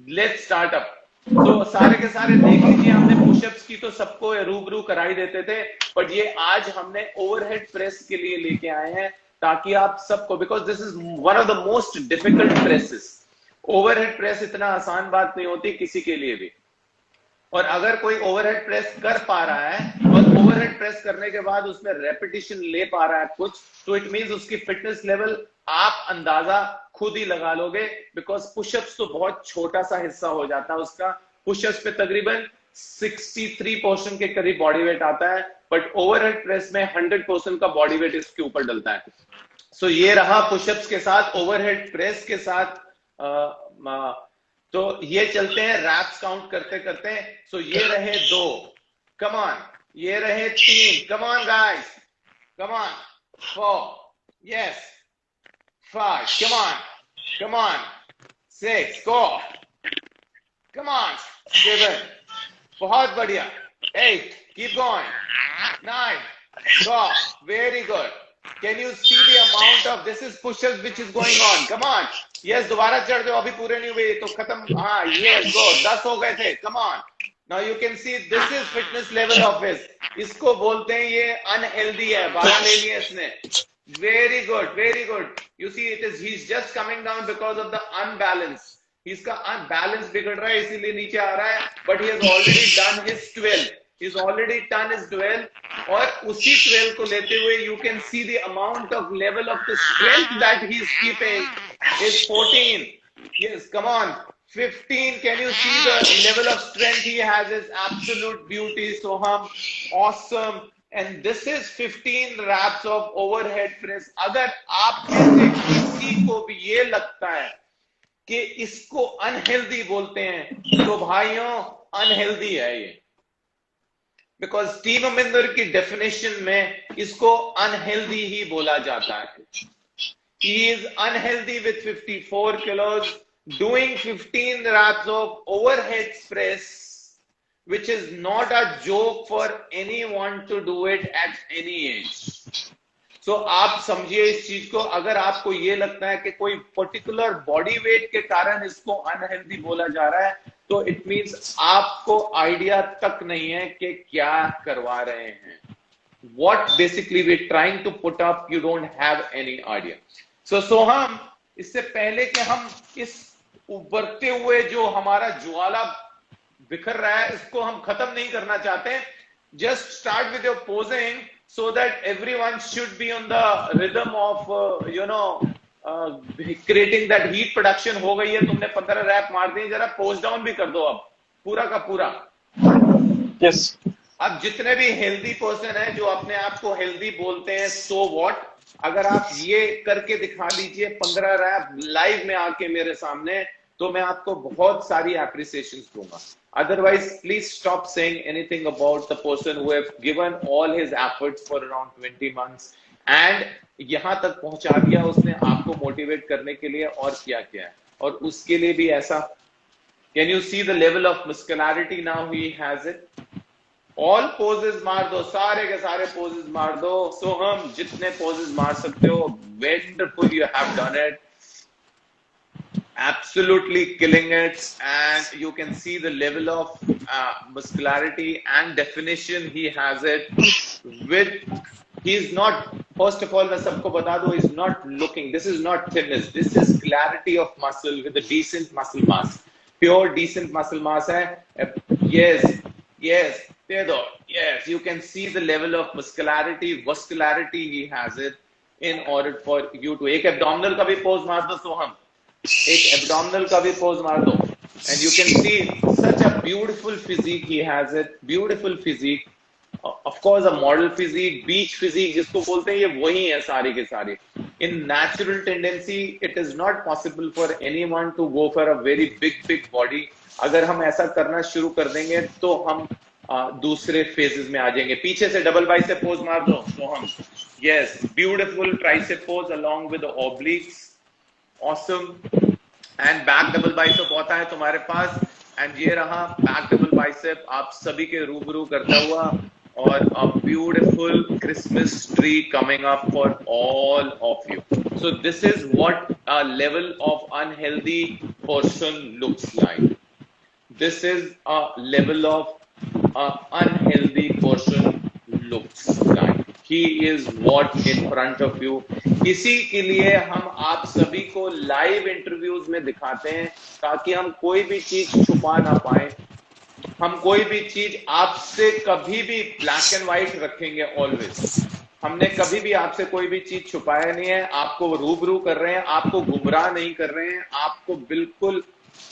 लेट्स स्टार्ट अप। तो सारे के सारे देख लीजिए, हमने पुशअप्स की तो सबको रूबरू कराई देते थे, बट ये आज हमने ओवरहेड प्रेस के लिए लेके आए हैं, ताकि आप सबको, because this is one of the most difficult presses. Overhead press इतना आसान बात नहीं होती किसी के लिए भी, और अगर कोई ओवरहेड प्रेस कर पा रहा है और ओवरहेड प्रेस करने के बाद उसमें रेपिटेशन ले पा रहा है कुछ, तो इट मींस उसकी फिटनेस लेवल आप अंदाजा खुद ही लगा लोगे, बिकॉज पुशअप्स तो बहुत छोटा सा हिस्सा हो जाता है उसका। पुशअप्स पे तकरीबन 63% के करीब बॉडी वेट आता है, बट ओवरहेड प्रेस में 100% का बॉडी वेट इसके ऊपर डलता है। सो ये रहा पुशअप्स के साथ, ओवरहेड प्रेस के साथ। तो ये चलते हैं रैप्स काउंट करते करते। सो ये रहे 2, कम ऑन, ये रहे 3, come on guys, come on, 4, yes, 5, come on, 6, go, come on, 7, बहुत बढ़िया, 8, keep going, 9, go, very good. Can you see the amount of, this is push-ups which is going on, come on, yes, दोबारा चढ़ जाओ, अभी पूरे नहीं हुए तो खत्म, हाँ, yes, go, 10 हो गए थे, come on. Now you can see this is fitness level of his. इसको बोलते हैं ये unhealthy है, 12 ले लिया इसने. Very good, very good. You see, he's just coming down because of the unbalance. इसका unbalance बिगड़ रहा है, इसीलिए नीचे आ रहा है. But he has already done his 12. He's already done his 12. और उसी 12 को लेते हुए, you can see the amount of level of the strength that he's keeping is 14. Yes, come on. 15. Can you see the level of strength he has? Is absolute beauty. Soham, awesome. And this is 15 reps of overhead press. अगर आप में से किसी को भी ये लगता है कि इसको अनहेल्दी बोलते हैं, तो भाइयों अनहेल्दी है ये, बिकॉज टीम अमिंदर की डेफिनेशन में इसको अनहेल्दी ही बोला जाता है। He is unhealthy with 54 kilos, doing 15 reps of overhead press, which is not a joke for anyone to do it at any age. So आप समझिए इस चीज को, अगर आपको ये लगता है कि कोई पर्टिकुलर बॉडी वेट के कारण इसको अनहेल्दी बोला जा रहा है, तो इट मींस आपको आइडिया तक नहीं है कि क्या करवा रहे हैं। What basically we're trying to put up, you don't have any idea. So सोहम, इससे पहले कि हम इस उभरते हुए जो हमारा ज्वाला बिखर रहा है, इसको हम खत्म नहीं करना चाहते। Just start with your posing so that everyone should be on the rhythm of creating that heat production. हो गई है, तुमने 15 रैप मार दी, जरा पोज डाउन भी कर दो अब पूरा का पूरा। यस। अब जितने भी हेल्दी पर्सन है जो अपने आप को हेल्दी बोलते हैं, सो व्हाट, अगर आप ये करके दिखा लीजिए 15 रैप लाइव में आके मेरे सामने, तो मैं आपको बहुत सारी एप्रिसिएशन दूंगा। Otherwise, please stop saying anything about the person who have given all his efforts for around 20 months and यहां तक पहुंचा दिया उसने आपको मोटिवेट करने के लिए, और क्या क्या है, और उसके लिए भी ऐसा। Can you see the level of muscularity now he has it? All poses मार दो, सारे के सारे poses मार दो। So हम जितने poses मार सकते हो, wonderful, you have done it. Absolutely killing it, and you can see the level of muscularity and definition he has it with. He's not, first of all, मैं सबको बता दूं, he's not looking, this is not thinness, this is clarity of muscle with a decent muscle mass, pure decent muscle mass है। yes, yes, दे दो, yes, you can see the level of muscularity, vascularity he has it in order for you to, एक abdominal का भी pose मार दो सोहम, एक abdominal का भी पोज मार दो, and you can see such a beautiful physique he has it, beautiful physique, of course a model physique, beach physique जिसको बोलते हैं, ये वही है सारी के सारी। In natural tendency it is not possible for anyone to go for a very big body. अगर हम ऐसा करना शुरू कर देंगे तो हम दूसरे फेजेस में आ जाएंगे। पीछे से डबल बाइसेप पोज मार दो तो हम, yes, beautiful tricep pose along with ऑब्लिक्स, awesome, and back double bicep होता है तुम्हारे पास, and ये रहा back double bicep आप सभी के रूबरू करता हुआ, और a beautiful Christmas tree coming up for all of you. So this is what a level of unhealthy person looks like. this is a level of unhealthy person looks like. He is what in front of you. इसी के लिए हम आप सभी को live interviews में दिखाते हैं ताकि हम कोई भी चीज छुपा ना पाए। हम कोई भी चीज आपसे कभी भी ब्लैक एंड व्हाइट रखेंगे ऑलवेज। हमने कभी भी आपसे कोई भी चीज छुपाया नहीं है, आपको रूबरू कर रहे हैं, आपको गुमराह नहीं कर रहे हैं, आपको बिल्कुल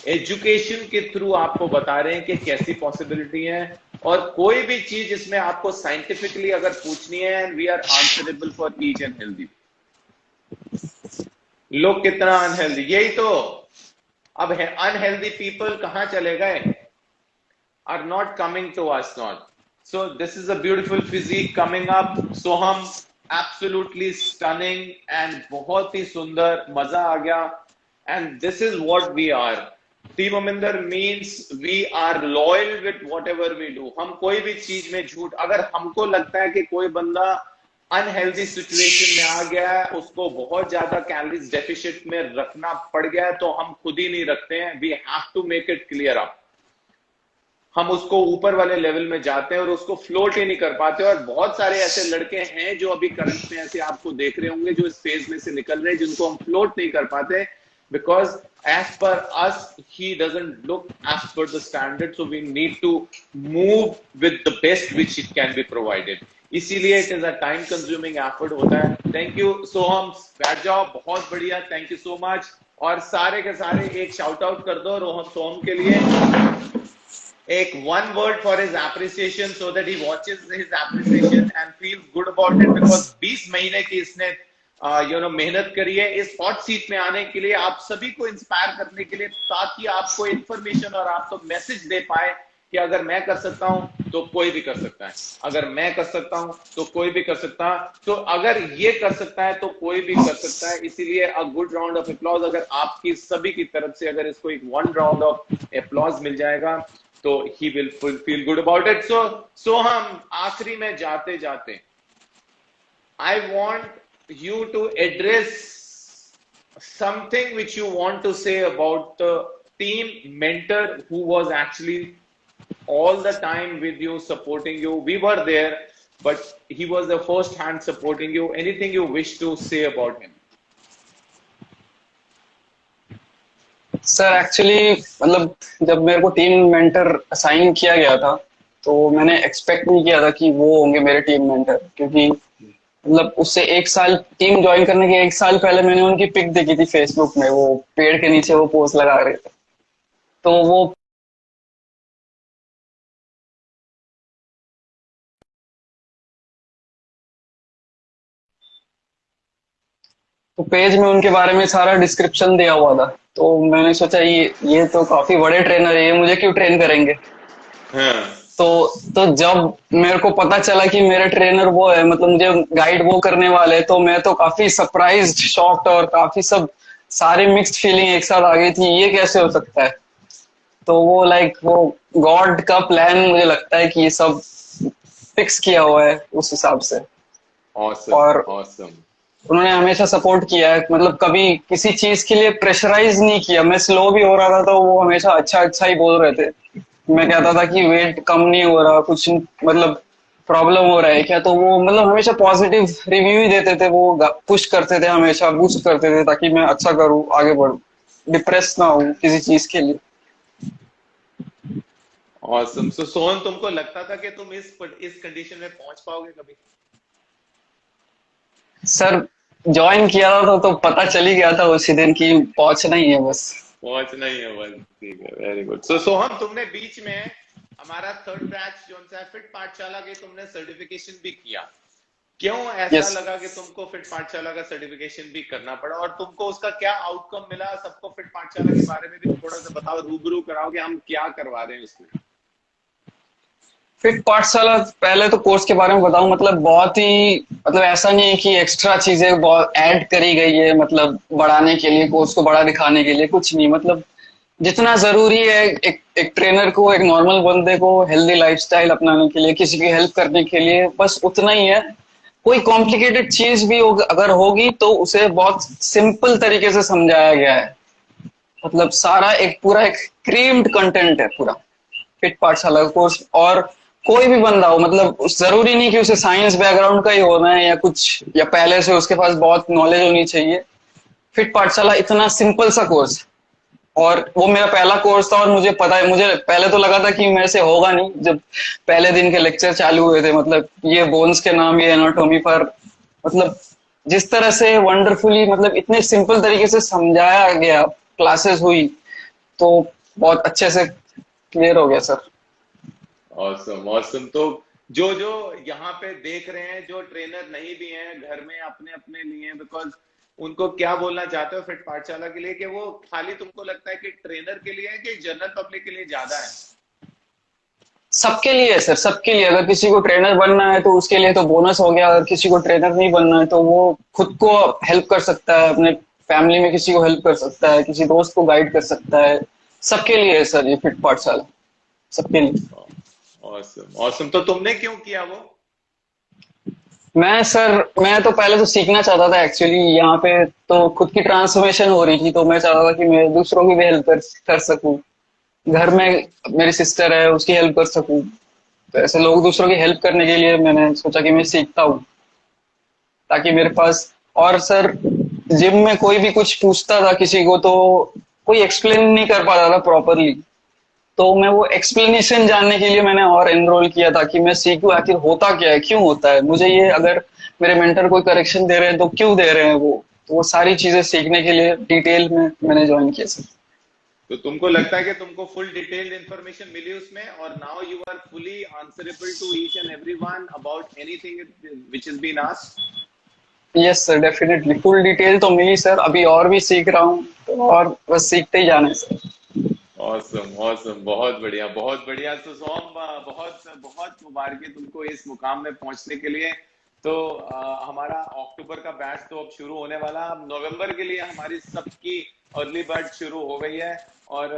एजुकेशन के थ्रू आपको बता रहे हैं कि कैसी पॉसिबिलिटी है। और कोई भी चीज इसमें आपको साइंटिफिकली अगर पूछनी है, and we are answerable for each and healthy. लोग कितना अनहेल्दी, यही तो अब है। अनहेल्दी पीपल कहां चले गए? Are not coming to us not. So this is a beautiful physique coming up. Soham, absolutely stunning and बहुत ही सुंदर, मजा आ गया। And this is what we are. Team Aminder means we are loyal with whatever we do. हम कोई भी चीज में झूठ, अगर हमको लगता है कि कोई बंदा अनहेल्दी सिचुएशन में आ गया है, उसको बहुत ज्यादा कैलोरीज डेफिशिट में रखना पड़ गया है, तो हम खुद ही नहीं रखते हैं। We have to make it clear up. हम उसको ऊपर वाले लेवल में जाते हैं और उसको फ्लोट ही नहीं कर पाते। और बहुत सारे ऐसे लड़के हैं जो अभी करंट में ऐसे आपको देख रहे होंगे, जो इस फेज में से निकल रहे हैं, जिनको हम फ्लोट नहीं कर पाते, because as per us he doesn't look as per the standard. So we need to move with the best which it can be provided. इसीलिए it is a time consuming effort होता है। Thank you सोहम, बैठ जाओ, बहुत बढ़िया, thank you so much. और सारे के सारे एक शाउट आउट कर दो रोहन सोहम के लिए, एक one word for his appreciation so that he watches his appreciation and feels good about it, because 20 महीने की इसने मेहनत करी है इस हॉट सीट में आने के लिए, आप सभी को इंस्पायर करने के लिए, ताकि आपको इंफॉर्मेशन और आपको मैसेज दे पाए कि अगर मैं कर सकता हूं तो कोई भी कर सकता है, अगर मैं कर सकता हूं तो कोई भी कर सकता है, तो अगर ये कर सकता है तो कोई भी कर सकता है। इसीलिए a good round of applause अगर आपकी सभी की तरफ से, अगर इसको एक वन राउंड ऑफ एप्लॉज मिल जाएगा तो he will feel good about it. So हम आखिरी में जाते जाते, I want you to address something which you want to say about the team mentor who was actually all the time with you, supporting you. We were there, but he was the first hand supporting you. Anything you wish to say about him? Sir actually मतलब जब मेरे को team mentor assign किया गया था, तो मैंने expect नहीं किया था कि वो होंगे मेरे टीम मेंटर, क्योंकि मतलब उससे एक साल, टीम ज्वाइन करने के एक साल पहले मैंने उनकी पिक देखी थी फेसबुक में, वो पेड़ के नीचे वो पोस्ट लगा रहे थे। तो वो तो पेज में उनके बारे में सारा डिस्क्रिप्शन दिया हुआ था। तो मैंने सोचा ये तो काफी बड़े ट्रेनर है, ये मुझे क्यों ट्रेन करेंगे। हाँ। तो जब मेरे को पता चला कि मेरे ट्रेनर वो है, मतलब मुझे गाइड वो करने वाले, तो मैं तो काफी सरप्राइज्ड, शॉक्ड और काफी सब सारे मिक्स्ड फीलिंग एक साथ आ गई थी, ये कैसे हो सकता है। तो वो वो गॉड का प्लान मुझे लगता है कि ये सब फिक्स किया हुआ है उस हिसाब से। Awesome, और awesome. उन्होंने हमेशा सपोर्ट किया है, मतलब कभी किसी चीज के लिए प्रेशराइज नहीं किया। मैं स्लो भी हो रहा था तो वो हमेशा अच्छा ही बोल रहे थे। मैं कहता था कि वेट कम नहीं हो रहा, कुछ मतलब प्रॉब्लम हो रहा है क्या, तो वो मतलब हमेशा पॉजिटिव रिव्यू ही देते थे, वो पुश करते थे, हमेशा बूस्ट करते थे ताकि मैं अच्छा करूँ, आगे बढ़ूँ, डिप्रेस ना हूँ किसी चीज के लिए। Awesome. So सोहन, तुमको लगता था कि तुम इस कंडीशन में पहुंच पाओगे कभी? सर ज्वाइन किया था तो पता चल ही गया था उसी दिन की पहुंचना ही है, बस पहुंचना ही है बस। ठीक है, वेरी गुड। सो सोहन, तुमने बीच में हमारा थर्ड बैच जो है फिट पाठशाला के, तुमने सर्टिफिकेशन भी किया। क्यों ऐसा लगा कि तुमको फिट पाठशाला का सर्टिफिकेशन भी करना पड़ा, और तुमको उसका क्या आउटकम मिला? सबको फिट पाठशाला के बारे में भी थोड़ा सा बताओ, रूबरू कराओ कि हम क्या करवा रहे हैं उसमें। फिट पाठशाला, पहले तो कोर्स के बारे में बताऊं, मतलब बहुत ही, मतलब ऐसा नहीं है कि एक्स्ट्रा चीजें बहुत ऐड करी गई है, मतलब बढ़ाने के लिए, कोर्स को बड़ा दिखाने के लिए कुछ नहीं। मतलब जितना जरूरी है एक ट्रेनर को, एक नॉर्मल बंदे को हेल्दी लाइफस्टाइल अपनाने के लिए, किसी की हेल्प करने के लिए, बस उतना ही है। कोई कॉम्प्लिकेटेड चीज भी अगर होगी तो उसे बहुत सिंपल तरीके से समझाया गया है। मतलब सारा एक पूरा एक क्रीम्ड कंटेंट है पूरा फिट पाठशाला का कोर्स। और कोई भी बंदा हो, मतलब जरूरी नहीं कि उसे साइंस बैकग्राउंड का ही होना है या कुछ, या पहले से उसके पास बहुत नॉलेज होनी चाहिए। फिट पाठशाला इतना सिंपल सा कोर्स, और वो मेरा पहला कोर्स था। और मुझे पता है, मुझे पहले तो लगा था कि मेरे से होगा नहीं, जब पहले दिन के लेक्चर चालू हुए थे, मतलब ये बोन्स के नाम, ये एनाटॉमी पर, मतलब जिस तरह से वंडरफुली, मतलब इतने सिंपल तरीके से समझाया गया, क्लासेस हुई, तो बहुत अच्छे से क्लियर हो गया सर। Awesome awesome. तो जो जो यहाँ पे देख रहे हैं, जो ट्रेनर नहीं भी हैं, घर में अपने अपने लिए, बिकॉज उनको क्या बोलना चाहते हो फिट पाठशाला के लिए, कि वो खाली तुमको लगता है कि ट्रेनर के लिए है कि जनरल पब्लिक के लिए ज्यादा है? सबके लिए है सर, सबके लिए। अगर किसी को ट्रेनर बनना है तो उसके लिए तो बोनस हो गया, अगर किसी को ट्रेनर नहीं बनना है तो वो खुद को हेल्प कर सकता है, अपने फैमिली में किसी को हेल्प कर सकता है, किसी दोस्त को गाइड कर सकता है। सबके लिए है सर ये फिट पाठशाला, सबके लिए। Awesome awesome. तो तुमने क्यों किया वो? मैं तो पहले तो सीखना चाहता था एक्चुअली। यहाँ पे तो खुद की ट्रांसफॉर्मेशन हो रही थी, तो मैं चाहता था कि मैं दूसरों की भी हेल्प कर सकूं। घर में मेरी सिस्टर है, उसकी हेल्प कर सकूं। तो ऐसे लोग दूसरों की हेल्प करने के लिए मैंने सोचा कि मैं सीखता हूँ, ताकि मेरे पास। और सर, जिम में कोई भी कुछ पूछता था किसी को, तो कोई एक्सप्लेन नहीं कर पाता था प्रॉपरली। तो मैं वो एक्सप्लेनेशन जानने के लिए मैंने और एनरोल किया, ताकि मैं सीखूं आखिर होता क्या है, क्यों होता है मुझे ये। अगर मेरे मेंटर कोई करेक्शन दे रहे हैं तो क्यों दे रहे हैं वो, तो वो सारी चीजें सीखने के लिए डिटेल में मैंने ज्वाइन किया सर। तो तुमको लगता है कि तुमको फुल डिटेल्ड इंफॉर्मेशन मिली उसमें, और now you are fully answerable to each and everyone about anything which is been asked? Yes sir, definitely full detail तो मिली सर। अभी और भी सीख रहा हूँ, तो और बस सीखते ही जाना है सर। ऑसम ऑसम, बहुत बढ़िया बहुत बढ़िया। तो सोम, बहुत बहुत मुबारक तुमको इस मुकाम में पहुंचने के लिए। तो हमारा अक्टूबर का बैच तो अब शुरू होने वाला, अब नवंबर के लिए हमारी सबकी अर्ली बर्ड शुरू हो गई है। और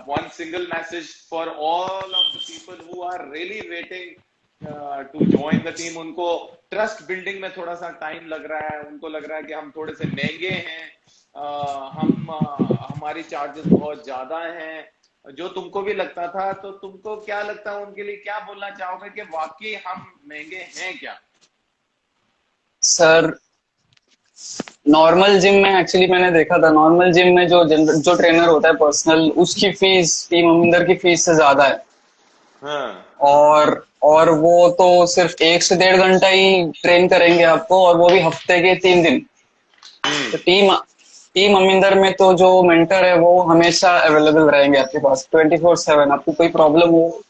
one single message for all of the people who are really waiting to join the team, उनको ट्रस्ट बिल्डिंग में थोड़ा सा टाइम लग रहा है, उनको लग रहा है कि हम थोड़े से महंगे हैं, हमारी चार्जेस बहुत ज्यादा हैं, जो तुमको भी लगता था। तो तुमको क्या लगता है, उनके लिए क्या बोलना चाहोगे कि वाकई हम महंगे हैं क्या? सर, नॉर्मल जिम में एक्चुअली मैंने देखा था, नॉर्मल जिम में जो ट्रेनर होता है पर्सनल, उसकी फीस टीम अमिंदर की फीस से ज्यादा है। हाँ। और वो तो सिर्फ 1 से 1.5 घंटा ही ट्रेन करेंगे आपको, और वो भी हफ्ते के 3 दिन। तो टीम अमिंदर में तो जो मेंटर है वो हमेशा अवेलेबल रहेंगे आपके पास 24/7। आपको कोई प्रॉब्लम हो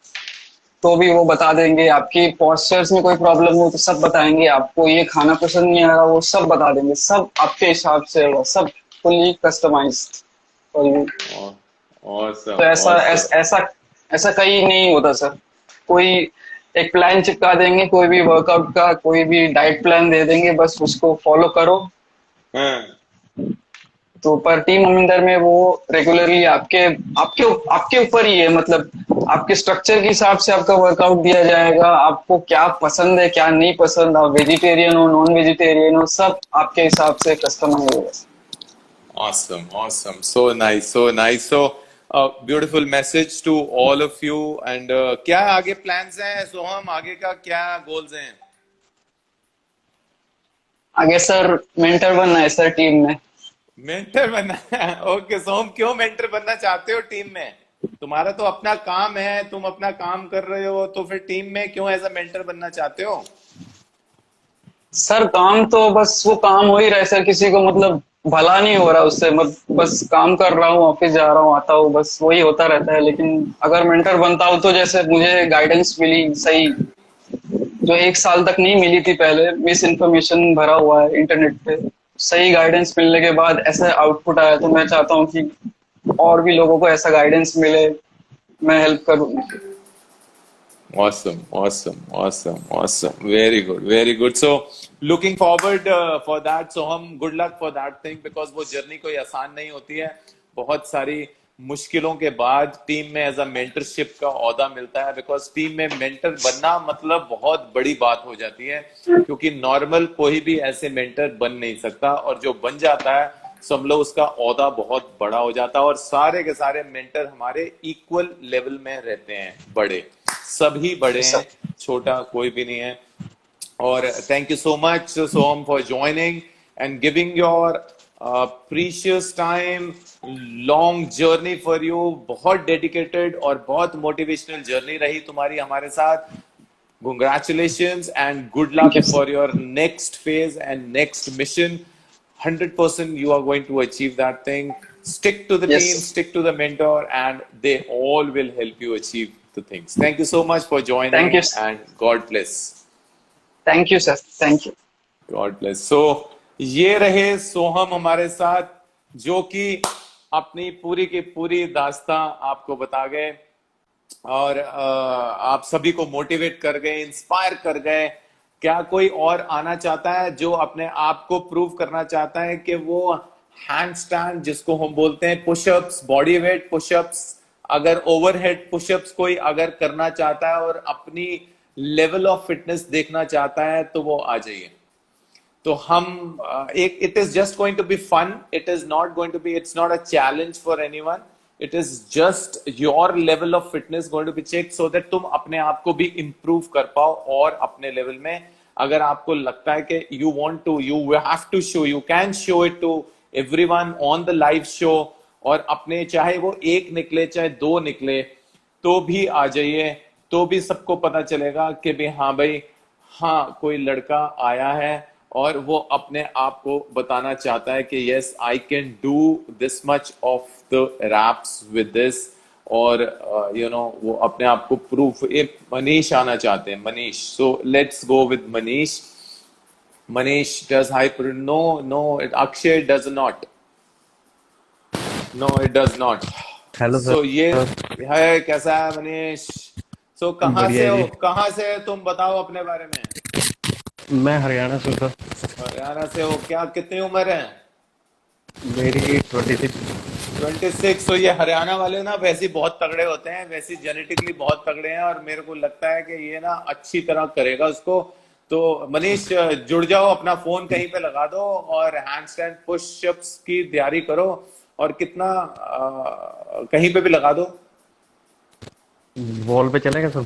तो भी वो बता देंगे, आपकी पॉस्चर्स में कोई प्रॉब्लम हो तो सब बताएंगे, आपको ये खाना पसंद नहीं आ रहा वो सब बता देंगे, सब आपके हिसाब से होगा, सब फुली कस्टमाइज्ड फॉर यू। तो ऑसम ऐसा ऑसम। ऐसा ऐसा ऐसा कहीं नहीं होता सर। कोई एक प्लान चिपका देंगे, कोई भी वर्कआउट का कोई भी डाइट प्लान दे देंगे, बस उसको फॉलो करो। हाँ। तो पर टीम अमिंदर में वो रेगुलरली आपके आपके आपके ऊपर ही है, मतलब आपके स्ट्रक्चर के हिसाब से आपका वर्कआउट दिया जाएगा। आपको क्या पसंद है क्या नहीं पसंद, आप वेजिटेरियन हो नॉन वेजिटेरियन हो, सब आपके हिसाब से कस्टमाइज होगा। Awesome, awesome. So nice, so nice. So, beautiful message to all of you. And क्या आगे plans हैं सोहम, आगे का क्या goals हैं? आगे सर मेंटर बनना है सर टीम में। मेंटर बनना है? ओके सोहम, क्यों मेंटर बनना चाहते हो टीम में? तुम्हारा तो अपना काम है, तुम अपना काम कर रहे हो, तो फिर टीम में क्यों एज अ मेंटर बनना चाहते हो? सर काम तो बस वो काम हो ही रहा है सर, किसी को मतलब भला नहीं हो रहा उससे, बस काम कर रहा हूँ, ऑफिस जा रहा हूँ आता हूँ, बस वही होता रहता है। लेकिन अगर मेंटर बनता हूँ तो जैसे मुझे गाइडेंस मिली सही, जो 1 साल तक नहीं मिली थी पहले, मिस इन्फॉर्मेशन भरा हुआ है इंटरनेट पे, सही गाइडेंस मिलने के बाद ऐसा आउटपुट आया। तो मैं चाहता हूँ कि और भी लोगों को ऐसा गाइडेंस मिले, मैं हेल्प करूँ। Awesome, awesome, awesome, awesome. Very good, very good. So, looking forward for that. So, हम good luck for that thing, because वो जर्नी कोई आसान नहीं होती है। बहुत सारी मुश्किलों के बाद टीम में एज अ मेंटरशिप का ओहदा मिलता है, बिकॉज टीम में मेंटर बनना मतलब बहुत बड़ी बात हो जाती है, क्योंकि नॉर्मल कोई भी ऐसे मेंटर बन नहीं सकता, और जो बन जाता है समझ लो उसका ओहदा बहुत बड़ा हो जाता है, और सारे के सारे मेंटर हमारे इक्वल लेवल में रहते हैं, बड़े, सभी बड़े सर। हैं, छोटा कोई भी नहीं है। और thank you so much Soham for joining and giving your precious time, long journey for you, बहुत dedicated और बहुत motivational journey रही तुम्हारी हमारे साथ। Congratulations and good thank luck you for sir. your next phase and next mission. 100% you are going to achieve that thing. Stick to the yes team, stick to the mentor, and they all will help you achieve the things. Thank you so much for thank you joining, and God bless. Thank you sir. Thank you. God bless. So ये रहे सोहम हमारे साथ, जो कि अपनी पूरी की पूरी दास्तां आपको बता गए, और आप सभी को मोटिवेट कर गए, इंस्पायर कर गए। क्या कोई और आना चाहता है जो अपने आप को प्रूव करना चाहता है कि वो हैंड स्टैंड, जिसको हम बोलते हैं पुशअप्स, बॉडी वेट पुशअप्स, अगर ओवरहेड पुशअप्स कोई अगर करना चाहता है और अपनी लेवल ऑफ फिटनेस देखना चाहता है, तो वो आ जाइए। तो हम एक, it is just going to be fun, it is not going to be, it's not a challenge for anyone, it is just your level of fitness going to be check, so that तुम अपने आप को भी improve कर पाओ, और अपने level में अगर आपको लगता है कि you want to, you have to show, you can show it to everyone on the live show, और अपने चाहे वो एक निकले चाहे दो निकले, तो भी आ जाइए, तो भी सबको पता चलेगा कि भी हाँ भाई, हाँ कोई लड़का आया है और वो अपने आप को बताना चाहता है कि yes I can do this much of the reps with this, और यू नो वो अपने आप को प्रूफ। मनीष आना चाहते हैं, Manish, so let's go with Manish. Manish does hyper, no no, Akshay does not, no it does not. Hello so ये सर। है, कैसा है मनीष? सो कहाँ से बढ़िया हो, जी। कहाँ से है तुम, बताओ अपने बारे में। मैं हरियाणा से हूँ सर। हरियाणा से हो, क्या कितनी उम्र है? मेरी 26। 26। तो ये हरियाणा वाले ना वैसे ही बहुत तगड़े होते हैं, वैसे जेनेटिकली बहुत तगड़े हैं, और मेरे को लगता है कि ये ना अच्छी तरह करेगा उसको। तो मनीष जुड़ जाओ, अपना फोन कहीं पे लगा दो और हैंडस्टैंड पुशअप्स की तैयारी करो, और कितना कहीं पे भी लगा दो। वॉल पे चलेगा सर?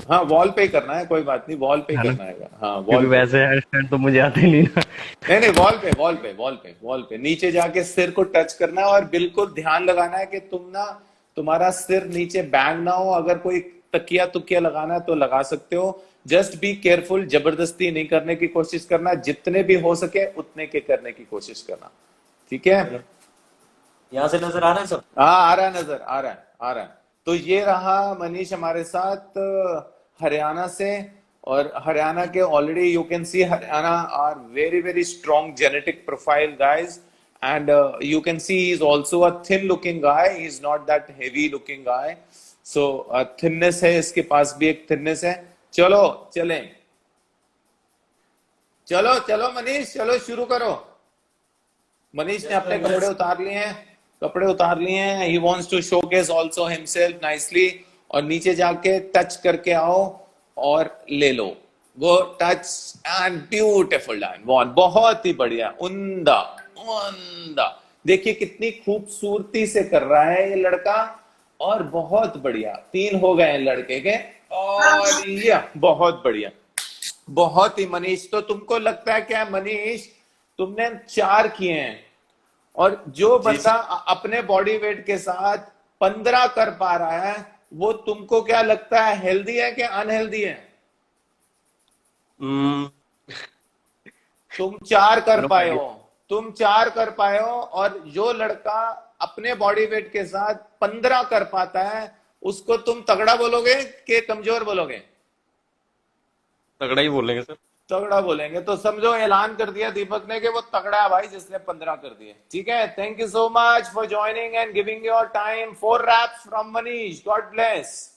हाँ वॉल पे ही करना है, कोई बात नहीं, वॉल पे ही है ना? करना है। हाँ क्योंकि वॉल पे। वैसे हैंडस्टैंड तो मुझे आते नहीं ना। नहीं नहीं, वॉल पे, वॉल पे, वॉल पे, वॉल पे नीचे जाके सिर को टच करना है, और बिल्कुल ध्यान लगाना है कि तुम ना, तुम्हारा सिर नीचे बैंग ना हो। अगर कोई तकिया तुकिया लगाना है तो लगा सकते हो, जस्ट बी केयरफुल, जबरदस्ती नहीं करने की कोशिश करना, जितने भी हो सके उतने के करने की कोशिश करना, ठीक है? यहाँ से नजर आ रहा है सब? हाँ आ रहा है, नजर आ रहा है, आ रहा है। तो ये रहा मनीष हमारे साथ हरियाणा से, और हरियाणा के already you can see Haryana are very very strong genetic profile guys, and you can see he is also a thin looking guy, he is not that heavy looking guy, so thinness है इसके पास भी, एक thinness है। चलो चलें, चलो चलो मनीष, चलो शुरू करो। मनीष ने अपने कपड़े उतार लिए हैं, कपड़े उतार लिए हैं, he wants to showcase also himself nicely, और नीचे जाके टच करके आओ और ले लो, वो टच एंड ब्यूटीफुल डाइन, बहुत ही बढ़िया, उम्दा उम्दा। देखिए कितनी खूबसूरती से कर रहा है ये लड़का, और बहुत बढ़िया, 3 हो गए हैं लड़के के, और ये बहुत बढ़िया, बहुत ही। मनीष तो तुमको लगता है क्या मनीष, तुमने 4 किए हैं, और जो बंदा अपने बॉडी वेट के साथ 15 कर पा रहा है, वो तुमको क्या लगता है, हेल्दी है कि अनहेल्दी है? तुम 4 कर पाए हो, तुम 4 कर पाए हो, और जो लड़का अपने बॉडी वेट के साथ 15 कर पाता है, उसको तुम तगड़ा बोलोगे कि कमजोर बोलोगे? तगड़ा ही बोलेंगे सर। तगड़ा बोलेंगे। तो समझो ऐलान कर दिया दीपक ने कि वो तगड़ा है भाई, जिसने 15 कर दिए, ठीक है? Thank you so much for joining and giving your time. 4 reps from Manish, God bless.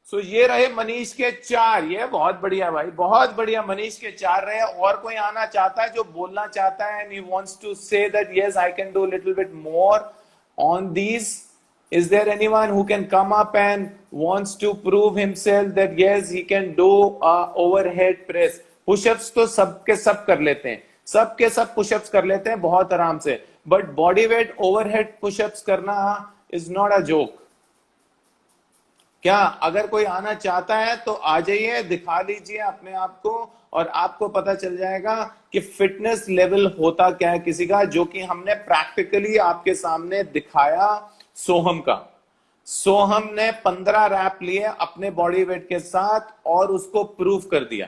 So ये रहे मनीष के 4, ये बहुत बढ़िया भाई, बहुत बढ़िया। मनीष के 4 रहे। और कोई आना चाहता है जो बोलना चाहता है, and he wants to say that yes I can do little bit more on these? Is there anyone who can come up and wants to prove himself that yes he can do overhead press? Pushups तो सबके सब कर लेते हैं, सबके सब pushups कर लेते हैं बहुत आराम से, but body weight overhead pushups करना इज नॉट अ जोक। क्या अगर कोई आना चाहता है तो आ जाइए, दिखा लीजिए अपने आप को, और आपको पता चल जाएगा कि फिटनेस लेवल होता क्या है किसी का, जो कि हमने प्रैक्टिकली आपके सामने दिखाया सोहम का। सोहम ने 15 रैप लिए अपने बॉडी वेट के साथ और उसको प्रूव कर दिया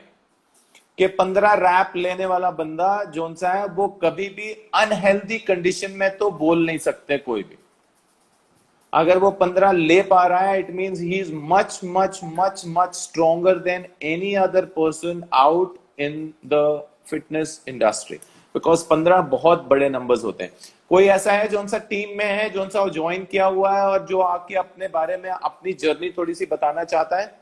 कि 15 रैप लेने वाला बंदा जोन सा है वो कभी भी अनहेल्दी कंडीशन में तो बोल नहीं सकते कोई भी। अगर वो 15 ले पा रहा है, it means he is much much much much stronger than any other person out in the fitness industry, because 15 बहुत बड़े नंबर्स होते हैं। कोई ऐसा है जो सा टीम में है, जो सा ज्वाइन किया हुआ है और जो आके अपने बारे में अपनी जर्नी थोड़ी सी बताना चाहता है?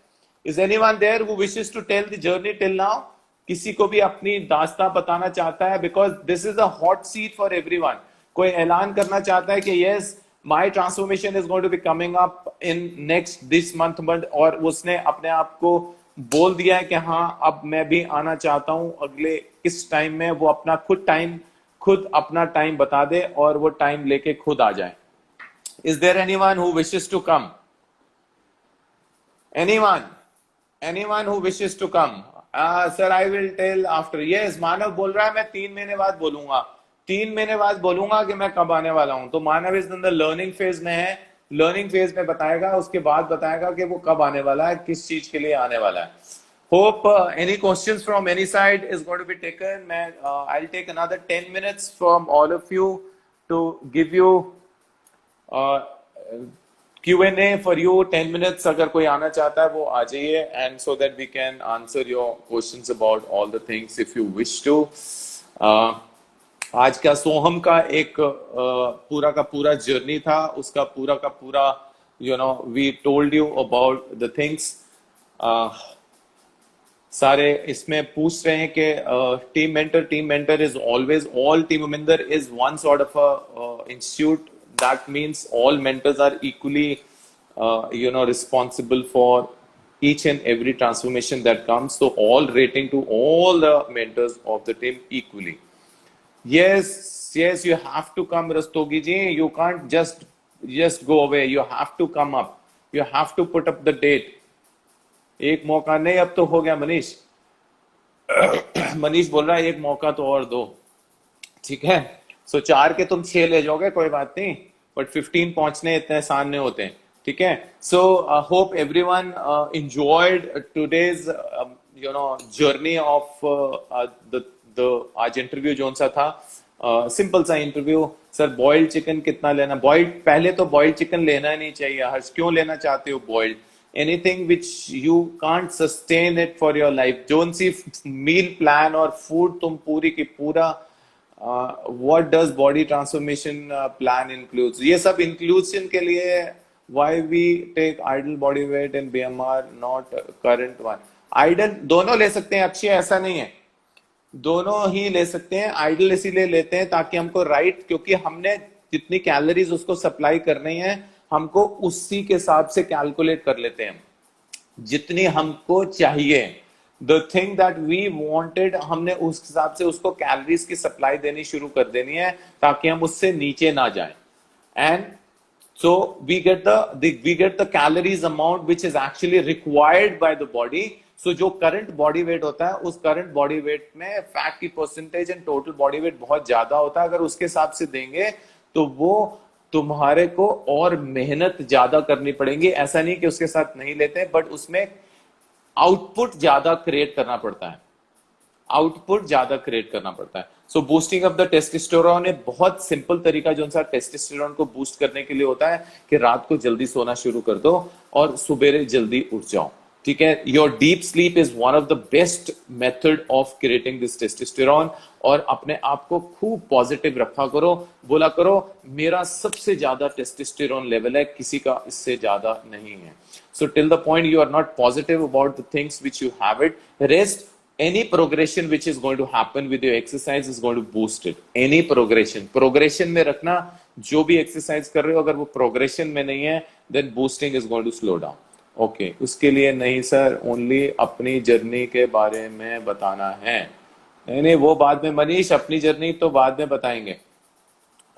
Is anyone there who wishes to tell the journey till now? किसी को भी अपनी दास्तां बताना चाहता है? Because this is a hot seat for everyone. कोई ऐलान करना चाहता है कि yes my transformation is going to be coming up in next this month, और उसने अपने आप को बोल दिया है कि हाँ अब मैं भी आना चाहता हूं अगले इस टाइम में। वो अपना खुद अपना टाइम बता दे और वो टाइम लेके खुद आ जाए। Is there anyone who wishes to come? Anyone who wishes to come? Sir I will tell after. Yes, Manav बोल रहा है मैं 3 महीने बाद बोलूंगा। 3 महीने बाद बोलूंगा कि मैं कब आने वाला हूं। तो मानव इस अंदर लर्निंग फेज में है, लर्निंग फेज में बताएगा, उसके बाद बताएगा कि वो कब आने वाला है, किस चीज के लिए आने वाला है। Hope any questions from any side is going to be taken. मैं I will take another 10 minutes from all of you to give you Q&A for you. 10 minutes अगर कोई आना चाहता है वो आ जाइए, and so that we can answer your questions about all the things if you wish to. आज का सोहम का एक पूरा का पूरा जर्नी था, उसका पूरा का पूरा we told you about the things. सारे इसमें पूछ रहे हैं कि team mentor is always, all team mentor is one sort of a institute. That means all mentors are equally responsible for each and every transformation that comes, so all rating to all the mentors of the team equally. Yes, you have to come, Rastogi ji. You can't just go away. You have to come up. You have to put up the date. एक मौका नहीं, अब तो हो गया मनीष। मनीष बोल रहा है एक मौका तो और दो, ठीक है। सो 4 के तुम 6 ले जाओगे, कोई बात नहीं, बट 15 पहुंचने इतने आसान नहीं होते, ठीक है। So hope everyone enjoyed today's journey of आज इंटरव्यू जोन सा था, सिंपल सा इंटरव्यू। सर बॉइल्ड चिकन कितना लेना? बॉइल्ड, पहले तो बॉइल्ड चिकन लेना ही नहीं चाहिए। हर्ष क्यों लेना चाहते हो boiled? Anything which you can't sustain it for your life, zone C meal plan और फूड तुम पूरी की पूरा what does body transformation plan includes? ये सब inclusion के लिए why we take idle body weight and BMR not current one? Idle दोनों ले सकते हैं अक्षय, ऐसा नहीं है, दोनों ही ले सकते हैं। idle इसीलिए लेते हैं ताकि हमको right, क्योंकि हमने जितनी कैलोरीज उसको सप्लाई करनी है हमको उसी के हिसाब से कैलकुलेट कर लेते हैं जितनी हमको चाहिए। The thing that we wanted, हमने उस हिसाब से उसको कैलोरीज की सप्लाई देनी शुरू कर देनी है ताकि हम उससे नीचे ना जाएं। And so we get the calories amount which is actually required by the body. So जो करंट बॉडी वेट होता है, उस करंट बॉडी वेट में फैट की percentage and total body weight बहुत ज्यादा होता है। अगर उसके हिसाब से देंगे तो वो तुम्हारे को और मेहनत ज्यादा करनी पड़ेगी। ऐसा नहीं कि उसके साथ नहीं लेते, बट उसमें आउटपुट ज्यादा क्रिएट करना पड़ता है, आउटपुट ज्यादा क्रिएट करना पड़ता है। सो बूस्टिंग ऑफ द टेस्टोस्टेरोन एक बहुत सिंपल तरीका जो सा टेस्टोस्टेरोन को बूस्ट करने के लिए होता है कि रात को जल्दी सोना शुरू कर दो और सुबेरे जल्दी उठ जाओ, ठीक है। Your deep sleep is one of the best method of creating this testosterone. और अपने आप को खूब पॉजिटिव रखा करो, बोला करो मेरा सबसे ज्यादा टेस्टोस्टेरोन लेवल है, किसी का इससे ज्यादा नहीं है। So till the point you are not positive about the things which you have it, rest, any progression which is going to happen with your exercise is going to boost it. Any progression में रखना, जो भी exercise कर रहे हो अगर वो progression में नहीं है then boosting is going to slow down. Okay, उसके लिए नहीं सर, only अपनी जर्नी के बारे में बताना है। नहीं वो बाद में मनीष, अपनी जर्नी तो बाद में बताएंगे।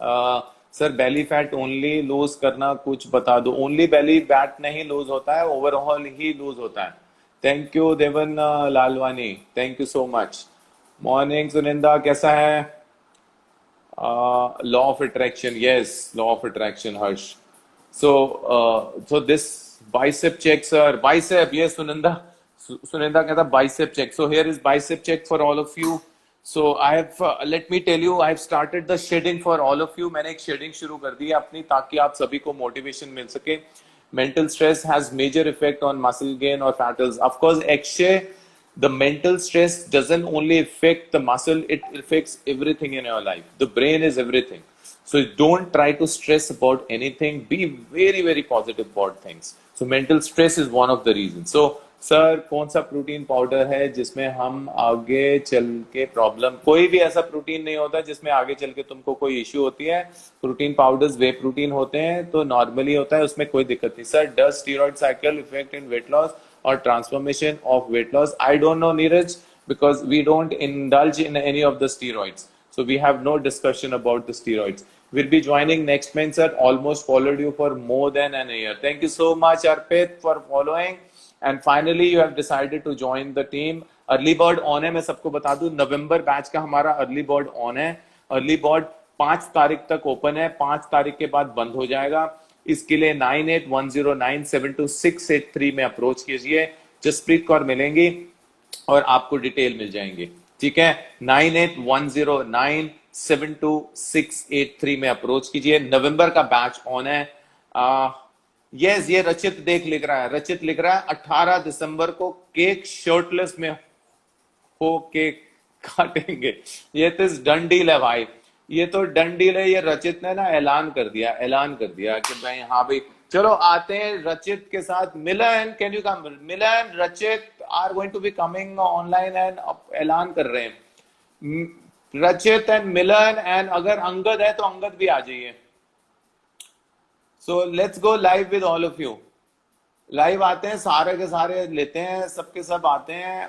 Sir belly fat only loose करना कुछ बता दो। ओनली बेली फैट नहीं लूज होता है, ओवरऑल ही लूज होता है। Thank you Devan Lalwani, thank you so much. Morning Suninda, कैसा है? Law of attraction, yes, law of attraction, Harsh. So this bicep check, sir, bicep, yes, Sunanda कहता bicep check. So here is bicep check for all of you. So I have, let me tell you, I have started the shedding for all of you. मैंने एक shedding शुरू कर दी है अपनी, ताकि आप सभी को motivation मिल सके। Mental stress has major effect on muscle gain or fat loss. Of course, Akshay, the mental stress doesn't only affect the muscle, it affects everything in your life. The brain is everything. So don't try to stress about anything. Be very, very positive about things. So mental stress is one of the reasons. So sir कौन सा protein powder है जिसमें हम आगे चल के problem, कोई भी ऐसा प्रोटीन नहीं होता जिसमें आगे चल के तुमको कोई इश्यू होती है। प्रोटीन पाउडर्स वे प्रोटीन होते हैं तो नॉर्मली होता है, उसमें कोई दिक्कत नहीं। Sir does steroid cycle effect in weight loss or transformation of weight loss? I don't know, Neeraj, because we don't indulge in any of the steroids. So we have no discussion about the steroids. We'll be joining next month, sir. Almost followed you for more than an year. Thank you so much, Arpit, for following. And finally, you have decided to join the team. Early bird on है, मैं सबको बता दूं, नवंबर batch का हमारा early bird on है। early bird 5 तारीख तक ओपन है, 5 तारीख के बाद बंद हो जाएगा। इसके लिए 9810972683 में अप्रोच कीजिए, जसप्रीत कौर मिलेंगी और आपको डिटेल मिल जाएंगे, ठीक है। 9810972683 में अप्रोच कीजिए। नवंबर का बैच ऑन है। यस, ये रचित लिख रहा है, रचित लिख रहा है 18 दिसंबर को केक शर्टलेस में हो केक काटेंगे। ये तो डन डील है भाई, ये तो डन डील है। ये रचित ने ना ऐलान कर दिया कि भाई हाँ भाई चलो आते हैं रचित के साथ। मिलन, can you come? Milan, Rachit are going to be coming online and ऐलान कर रहे हैं रचित एंड मिलन, एंड अगर अंगद है तो अंगद भी आ जाइए। सो let's go live with all of you. Live आते हैं, सारे के सारे लेते हैं, सबके सब आते हैं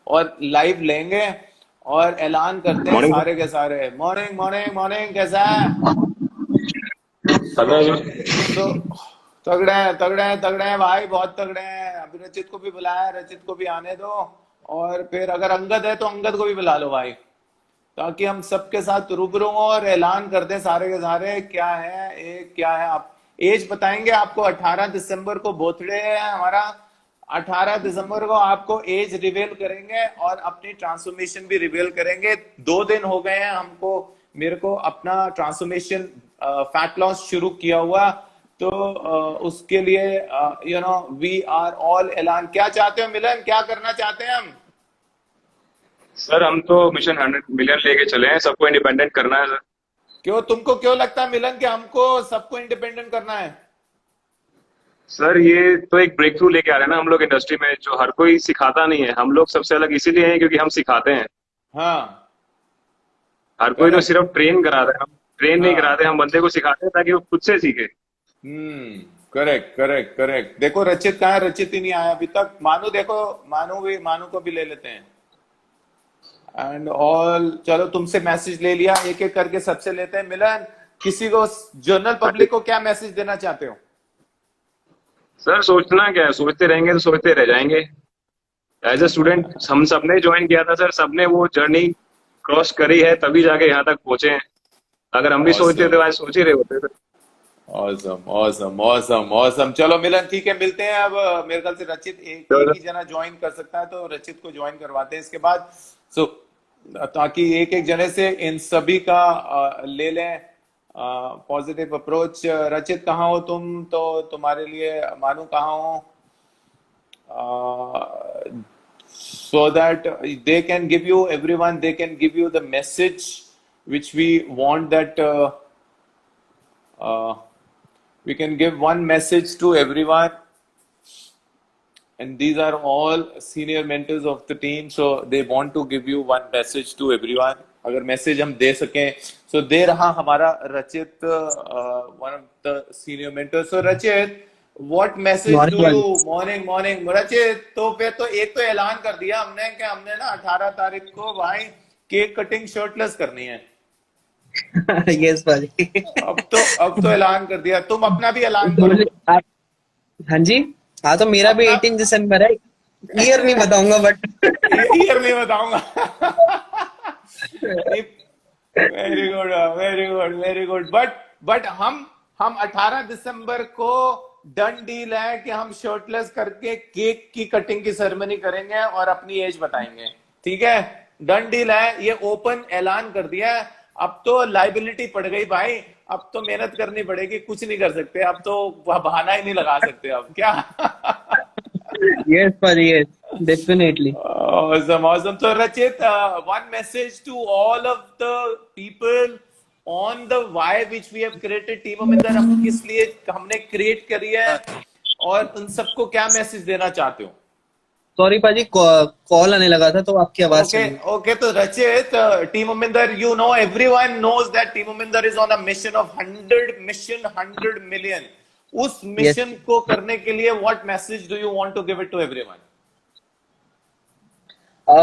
और लाइव लेंगे और ऐलान करते हैं सारे के सारे। मॉर्निंग मॉर्निंग मॉर्निंग, कैसा है? तो तगड़े हैं भाई, बहुत तगड़े हैं। अभी रचित को भी बुलाया, रचित को भी आने दो, और फिर अगर अंगद है तो अंगद को भी बुला लो भाई, ताकि हम सबके साथ रूबरू हो और ऐलान करते हैं सारे के सारे। क्या है आप एज बताएंगे आपको? 18 दिसंबर को बर्थडे है हमारा। 18 दिसंबर को आपको एज रिवील करेंगे और अपनी ट्रांसफॉर्मेशन भी रिवील करेंगे। 2 दिन हो गए हैं मेरे को अपना ट्रांसफॉर्मेशन फैट लॉस शुरू किया हुआ, तो उसके लिए वी आर ऑल ऐलान। क्या चाहते हो मिलन, क्या करना चाहते हैं हम? सर हम तो मिशन 100 मिलियन लेके चले हैं, सबको इंडिपेंडेंट करना है सर। तुमको क्यों लगता है मिलन कि हमको सबको इंडिपेंडेंट करना है? सर ये तो एक ब्रेक थ्रू लेके आ रहे हैं ना हम लोग इंडस्ट्री में, जो हर कोई सिखाता नहीं है। हम लोग सबसे अलग इसीलिए हैं क्योंकि हम सिखाते हैं। हाँ, हर कोई तो सिर्फ ट्रेन करा रहे हैं, हम ट्रेन नहीं कराते, हम बंदे को सिखाते हैं ताकि वो खुद से सीखे। करेक्ट। देखो रचित कहाँ है? रचित ही नहीं आया अभी तक। मानू देखो, मानू को भी ले लेते हैं। एंड ऑल, चलो तुमसे मैसेज ले लिया, एक एक करके सबसे लेते हैं। मिलन, किसी को जनरल पब्लिक को क्या मैसेज देना चाहते हो? सर सोचना क्या है, सोचते रहेंगे तो सोचते रह जाएंगे। एज ए स्टूडेंट हम सबने ज्वाइन किया था सर, सबने वो जर्नी क्रॉस करी है तभी जाके यहाँ तक पहुंचे हैं। अगर हम भी सोचते थे आज सोच ही रहे होते थे। ऑसम। चलो मिलन, ठीक है, मिलते हैं। अब मेरे ख्याल से रचित एक ही जना ज्वाइन कर सकता है, तो रचित को ज्वाइन करवाते हैं इसके बाद। सो ताकि एक जने से इन सभी का ले लें पॉजिटिव अप्रोच। रचित कहाँ हो तुम? तो तुम्हारे लिए मानू कहाँ हो? so that they can give you, everyone, they can give you the message which we want, that we can give one message to everyone, and these are all senior mentors of the team, so they want to give you one message to everyone. अगर message हम दे सकें, so दे रहा हमारा रचित, one of the senior mentors. So रचित, what message do you? morning रचित, तो फिर तो एक तो ऐलान कर दिया हमने कि हमने ना 18 तारीख को भाई केक कटिंग शर्टलेस करनी है। यस भाजी। अब तो ऐलान कर दिया, तुम अपना भी ऐलान करो। मुझे आप, हाँ जी, हाँ तो मेरा भी अपना 18 दिसंबर है। ईयर नहीं बताऊंगा बट ईयर नहीं बताऊंगा। नहीं, very good, very good, very good. But हम 18 दिसंबर को डन डील है कि हम शर्टलेस करके केक की कटिंग की सेरेमनी करेंगे और अपनी एज बताएंगे, ठीक है? डन डील है, ये ओपन ऐलान कर दिया है। अब तो लाइबिलिटी पड़ गई भाई, अब तो मेहनत करनी पड़ेगी, कुछ नहीं कर सकते अब तो, बहाना ही नहीं लगा सकते अब क्या। यस भाजी, yes definitely. Awesome, awesome. So, Rachit, one message to all of the people on the why which we have created Team Aminder, हम किस लिए हमने क्रिएट करी है और उन सबको क्या मैसेज देना चाहते हो? सॉरी भाजी, कॉल आने लगा था तो आपकी आवाज Okay, चली। okay. तो Rachit, Team Aminder, you know, everyone knows that Team Aminder is on a mission of 100 million. उस मिशन को करने के लिए what message do you want to give it to everyone?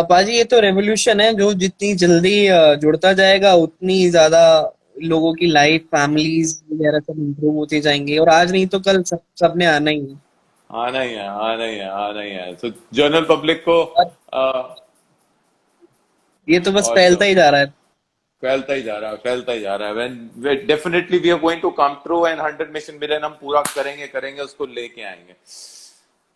पाजी ये तो रेवोल्यूशन है, जो जितनी जल्दी जुड़ता जाएगा उतनी ज्यादा लोगों की लाइफ, फैमिलीज वगैरह सब इम्प्रूव होती जाएंगी, और आज नहीं तो कल सबने आना ही है। आना ही है, आना ही है, आना ही है। तो जनरल पब्लिक को ये तो बस और फैलता ही जा रहा है। फैलता ही जा रहा है, फैलता ही जा रहा है। When definitely we are going to come through and 100 mission million हम पूरा करेंगे, उसको लेके आएंगे।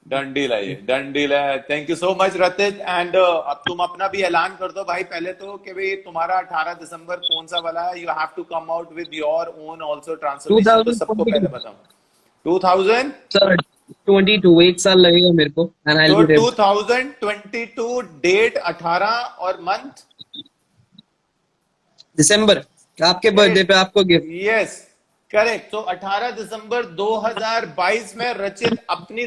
डन डील है ये, डन डील है। Thank you so much Ratit. And अब तुम अपना भी ऐलान कर दो भाई पहले तो, कि भाई तुम्हारा 18 दिसंबर कौन सा वाला है। You have to come out with your own also transformation, तो सबको पहले बताओ। 2000 सर 22 एक साल लगेगा मेरे को। एंड आई तो विल बी 2022 डेट 18 और मंथ दिसंबर, आपके बर्थडे पे आपको गिफ्ट। Yes correct. तो 18 दिसंबर 2022 में रचित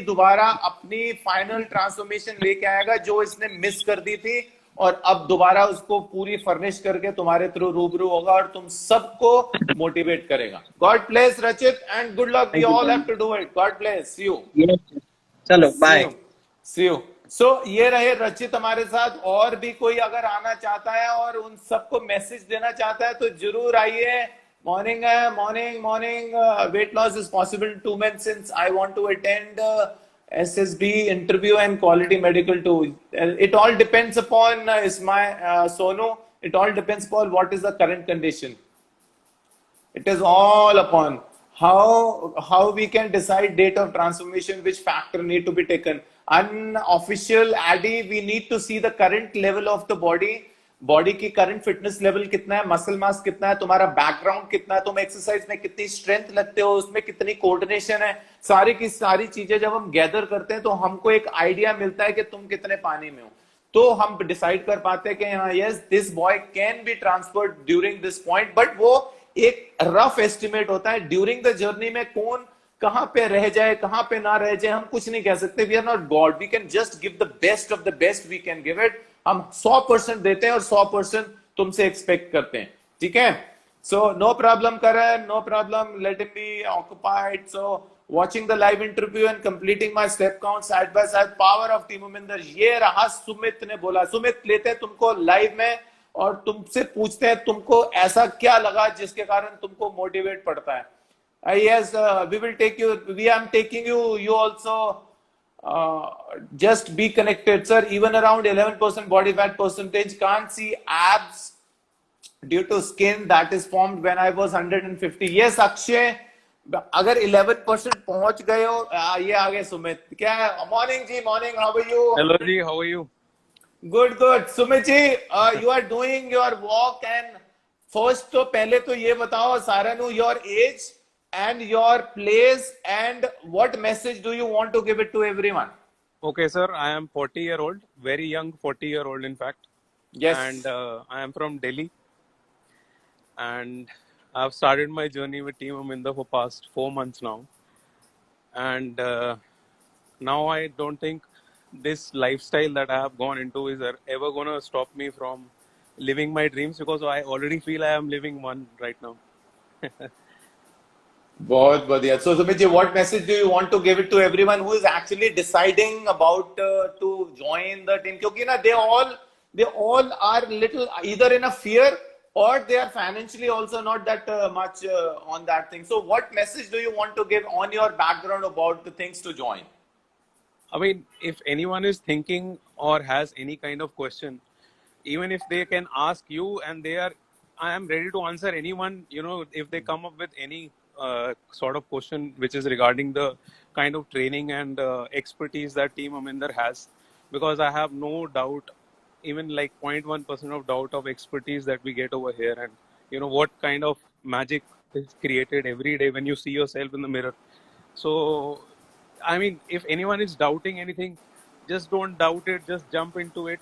दोबारा अपनी फाइनल ट्रांसफॉर्मेशन लेके आएगा, जो इसने मिस कर दी थी, और अब दोबारा उसको पूरी फर्निश करके तुम्हारे थ्रू रूबरू होगा और तुम सबको मोटिवेट करेगा। God bless Rachit and good luck, we all have to do it. God bless, see you. चलो बाय। See you. सो ये रहे रचित हमारे साथ। और भी कोई अगर आना चाहता है और उन सबको मैसेज देना चाहता है तो जरूर आइए। मॉर्निंग है, morning weight loss is possible 2 months since I want to attend SSB interview and quality medical too. It all depends upon Sonu. It all depends upon what is the current condition. It is all upon how we can decide date of transformation, which factor need to be taken. Unofficial ADI, we need to see the current level of the body की current fitness level कितना है, muscle mass कितना है, तुम्हारा background कितना है, तुम exercise में कितनी स्ट्रेंथ लगते हो, उसमें कितनी कोऑर्डिनेशन है, सारी की सारी चीजें जब हम गैदर करते हैं तो हमको एक आइडिया मिलता है कि तुम कितने पानी में हो। तो हम डिसाइड कर पाते हैं कि हाँ yes this boy can be transferred during this point. But वो एक रफ एस्टिमेट होता है। ड्यूरिंग द जर्नी में कौन कहां पे रह जाए, कहां पे ना रह जाए, हम कुछ नहीं कह सकते। We are not God, we can just give the best of the best we can give it. हम 100% देते हैं और 100% तुमसे एक्सपेक्ट करते हैं, ठीक है? So no problem Karan, no problem, let him be occupied. So watching the live interview and completing my step count side by side, power of Team Aminder। ये रहा सुमित ने बोला। सुमित लेते हैं तुमको लाइव में और तुमसे पूछते हैं तुमको ऐसा क्या लगा जिसके कारण तुमको मोटिवेट पड़ता है। Yes, we will take you, we am taking you, you also just be connected, sir. Even around 11% body fat percentage, can't see abs due to skin that is formed when I was 150. Yes, Akshay, अगर 11% पहुंच गए हो, ये आगे सुमित क्या है? Morning ji, morning, how are you? Hello ji, how are you? Good good. Sumit ji, you are doing your walk and first तो पहले तो ये बताओ सारानु, your age and your place and what message do you want to give it to everyone? Okay, sir. I am 40-year-old, very young 40-year-old in fact. Yes. And I am from Delhi. And I've started my journey with Team Aminder for past 4 months now. And now I don't think this lifestyle that I have gone into is ever going to stop me from living my dreams, because I already feel I am living one right now. बहुत बढ़िया। So Sumit ji, what message do you want to give it to everyone who is actually deciding about to join the team? क्योंकि ना they all are little either in a fear or they are financially also not that much on that thing. So what message do you want to give on your background about the things to join? I mean, if anyone is thinking or has any kind of question, even if they can ask you, and I am ready to answer anyone, if they come up with any sort of question which is regarding the kind of training and expertise that Team Aminder has, because I have no doubt, even like 0.1% of doubt of expertise that we get over here, and what kind of magic is created every day when you see yourself in the mirror. So, I mean, if anyone is doubting anything, just don't doubt it, just jump into it.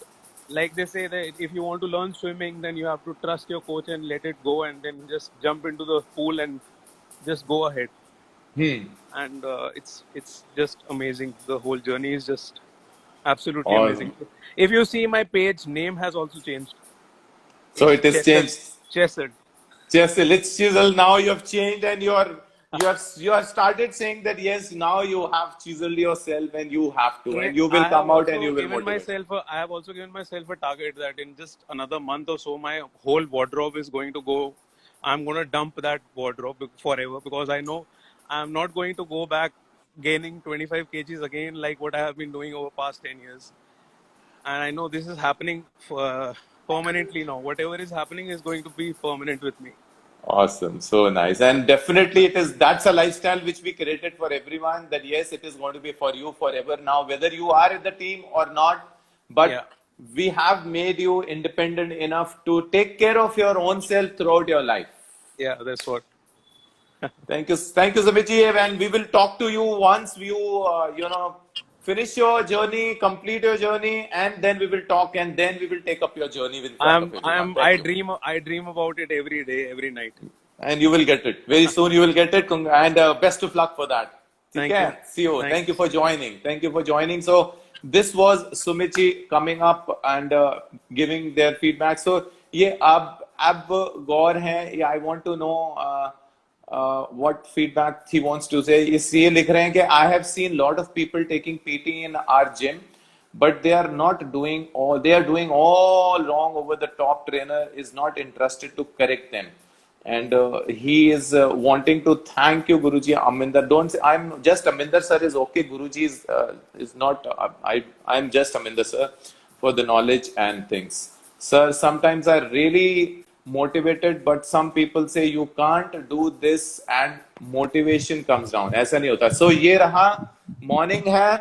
Like they say that if you want to learn swimming, then you have to trust your coach and let it go, and then just jump into the pool and just go ahead. And it's just amazing. The whole journey is just absolutely amazing. If you see my page, name has also changed. So it is changed. Chesed. Chisel, it's Chisel. Now you have changed, and you have started saying that yes, now you have chiseled yourself, and you have to, and you will come out and you will motivate. I have also given myself a target that in just another month or so, my whole wardrobe is going to go. I'm going to dump that wardrobe forever, because I know I'm not going to go back gaining 25 kgs again like what I have been doing over past 10 years. And I know this is happening permanently now. Whatever is happening is going to be permanent with me. Awesome. So nice. And definitely that's a lifestyle which we created for everyone, that yes, it is going to be for you forever now, whether you are in the team or not, but we have made you independent enough to take care of your own self throughout your life. Yeah, that's what. Thank you, Sumitji, and we will talk to you once you, finish your journey, complete your journey, and then we will talk, and then we will take up your journey with. I dream about it every day, every night. And you will get it very soon. You will get it, and best of luck for that. Thank you. See you. Thank you for joining. Thank you for joining. So this was Sumitji coming up and giving their feedback. So ये अब गौर है. I want to know what feedback he wants to say. ये लिख रहे हैं कि I have seen lot of people taking PT in our gym, but they are doing all wrong. Over the top trainer is not interested to correct them, and he is wanting to thank you, Guruji. Aminder, don't say I'm just Aminder sir is okay. Guruji is not. I'm just Aminder sir for the knowledge and things. Sir, sometimes I really motivated, but some people say you can't do this and motivation comes down. ऐसा नहीं होता. So ये रहा morning है.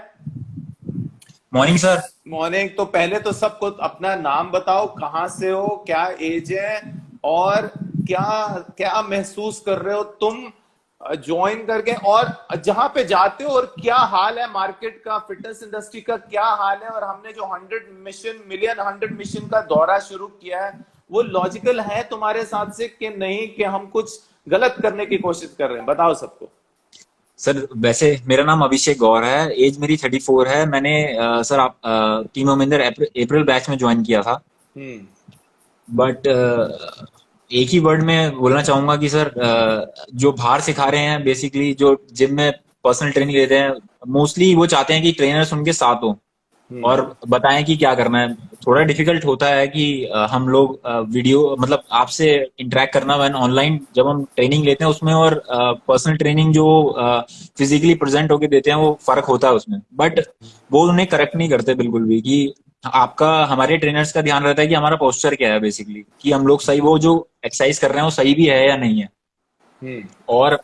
Morning sir. Morning. तो पहले तो सबको अपना नाम बताओ, कहाँ से हो, क्या एज है, और क्या महसूस कर रहे हो तुम ज्वाइन करके, और जहां पे जाते हो, और क्या हाल है मार्केट का, फिटनेस इंडस्ट्री का क्या हाल है, और हमने जो 100 मिशन का दौरा शुरू किया है, वो लॉजिकल है तुम्हारे साथ से कि नहीं, कि हम कुछ गलत करने की कोशिश कर रहे हैं? बताओ सबको. सर वैसे मेरा नाम अभिषेक गौर है, एज मेरी 34 है. मैंने सर आप टीम अमिंदर अप्रैल बैच में ज्वाइन किया था. बट एक ही वर्ड में बोलना चाहूंगा कि सर जो बाहर सिखा रहे हैं, बेसिकली जो जिम में पर्सनल ट्रेनिंग लेते हैं, मोस्टली वो चाहते हैं कि ट्रेनर्स उनके साथ हो और बताएं कि क्या करना है. थोड़ा डिफिकल्ट होता है कि हम लोग वीडियो मतलब आपसे इंटरेक्ट करना व्हेन ऑनलाइन जब हम ट्रेनिंग लेते हैं उसमें, और पर्सनल ट्रेनिंग जो फिजिकली प्रेजेंट होके देते हैं, वो फर्क होता है उसमें. बट वो उन्हें करेक्ट नहीं करते बिल्कुल भी, कि आपका हमारे ट्रेनर्स का ध्यान रहता है कि हमारा पोस्चर क्या है, बेसिकली कि हम लोग सही, वो जो एक्सरसाइज कर रहे हैं वो सही भी है या नहीं है. और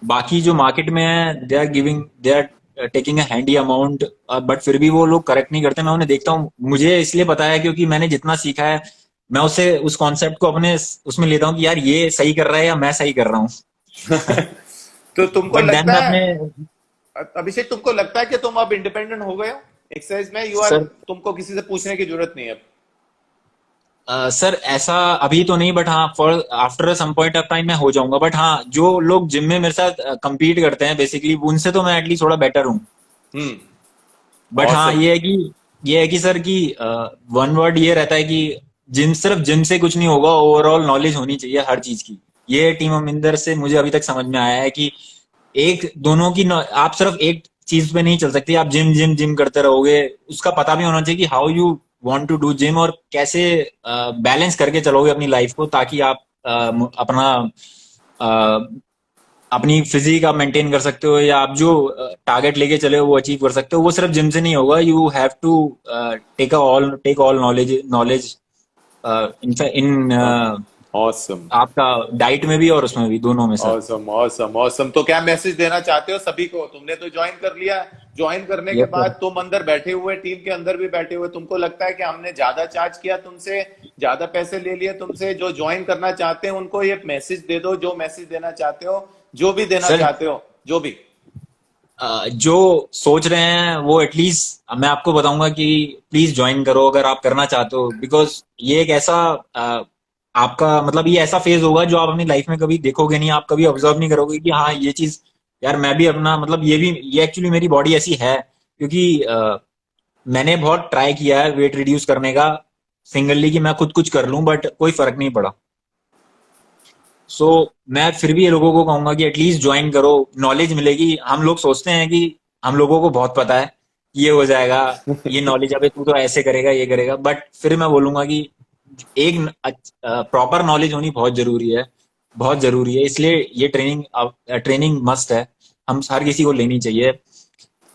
बाकी जो मार्केट में है, they are taking a handy amount, but फिर भी वो लोग करेक्ट नहीं करते. मैं उन्हें देखता हूँ, मुझे इसलिए पता है क्योंकि मैंने जितना सीखा है, मैं उस कॉन्सेप्ट को अपने उसमें लेता हूँ कि यार ये सही कर रहा है या मैं सही कर रहा हूँ. तो तुमको लगता है अभिषेक, तुमको लगता है कि तुम अब इंडिपेंडेंट हो गए हो एक्सरसाइज में? तुमको किसी से पूछने की जरूरत नहीं है? सर ऐसा अभी तो नहीं, बट हाँ for after some point of time मैं हो जाऊंगा. बट हाँ, जो लोग जिम में मेरे साथ compete करते हैं बेसिकली, उनसे तो मैं एटलीस्ट थोड़ा बेटर हूँ. बट हाँ ये है कि सर कि वन वर्ड ये रहता है कि सिर्फ जिम से कुछ नहीं होगा, ओवरऑल नॉलेज होनी चाहिए हर चीज की. ये टीम अमिंदर से मुझे अभी तक समझ में आया है कि दोनों की आप सिर्फ एक चीज पे नहीं चल सकती. आप जिम करते रहोगे, उसका पता भी होना चाहिए कि how you want to do gym, और कैसे बैलेंस करके चलोगे अपनी लाइफ को, ताकि आप अपना अपनी फिजिक आप मेंटेन कर सकते हो, या आप जो टारगेट लेके चले हो वो अचीव कर सकते हो। वो सिर्फ जिम से नहीं होगा, you have to take all knowledge in awesome, आपका डाइट में भी और उसमें भी, दोनों में सर। Awesome, awesome, awesome. तो क्या मैसेज देना चाहते हो सभी को? तुमने तो ज्वाइन कर लिया, ज्वाइन करने के यस बाद सर। तुम अंदर बैठे हुए, टीम के अंदर भी बैठे हुए, तुमको लगता है कि हमने ज्यादा चार्ज किया तुमसे, ज्यादा पैसे ले लिए तुमसे? जो ज्वाइन करना चाहते हैं उनको ये मैसेज दे दो, जो मैसेज देना चाहते हो, जो भी देना सर चाहते हो, जो भी। जो सोच रहे हैं वो एटलीस्ट मैं आपको बताऊंगा कि प्लीज ज्वाइन करो अगर आप करना चाहते हो, बिकॉज ये एक ऐसा आपका मतलब ये ऐसा फेज होगा जो आप अपनी लाइफ में कभी देखोगे नहीं, आप कभी ऑब्जर्व नहीं करोगे कि हाँ ये चीज यार मैं भी अपना मतलब ये एक्चुअली मेरी बॉडी ऐसी है, क्योंकि मैंने बहुत ट्राई किया है वेट रिड्यूस करने का सिंगली, कि मैं खुद कुछ कर लूं, बट कोई फर्क नहीं पड़ा। सो मैं फिर भी ये लोगों को कहूंगा कि एटलीस्ट ज्वाइन करो, नॉलेज मिलेगी। हम लोग सोचते हैं कि हम लोगों को बहुत पता है, ये हो जाएगा, ये नॉलेज, अबे तू तो ऐसे करेगा ये करेगा, बट फिर मैं बोलूंगा कि एक प्रॉपर नॉलेज होनी बहुत जरूरी है, बहुत जरूरी है। इसलिए ये ट्रेनिंग मस्ट है, हम हर किसी को लेनी चाहिए।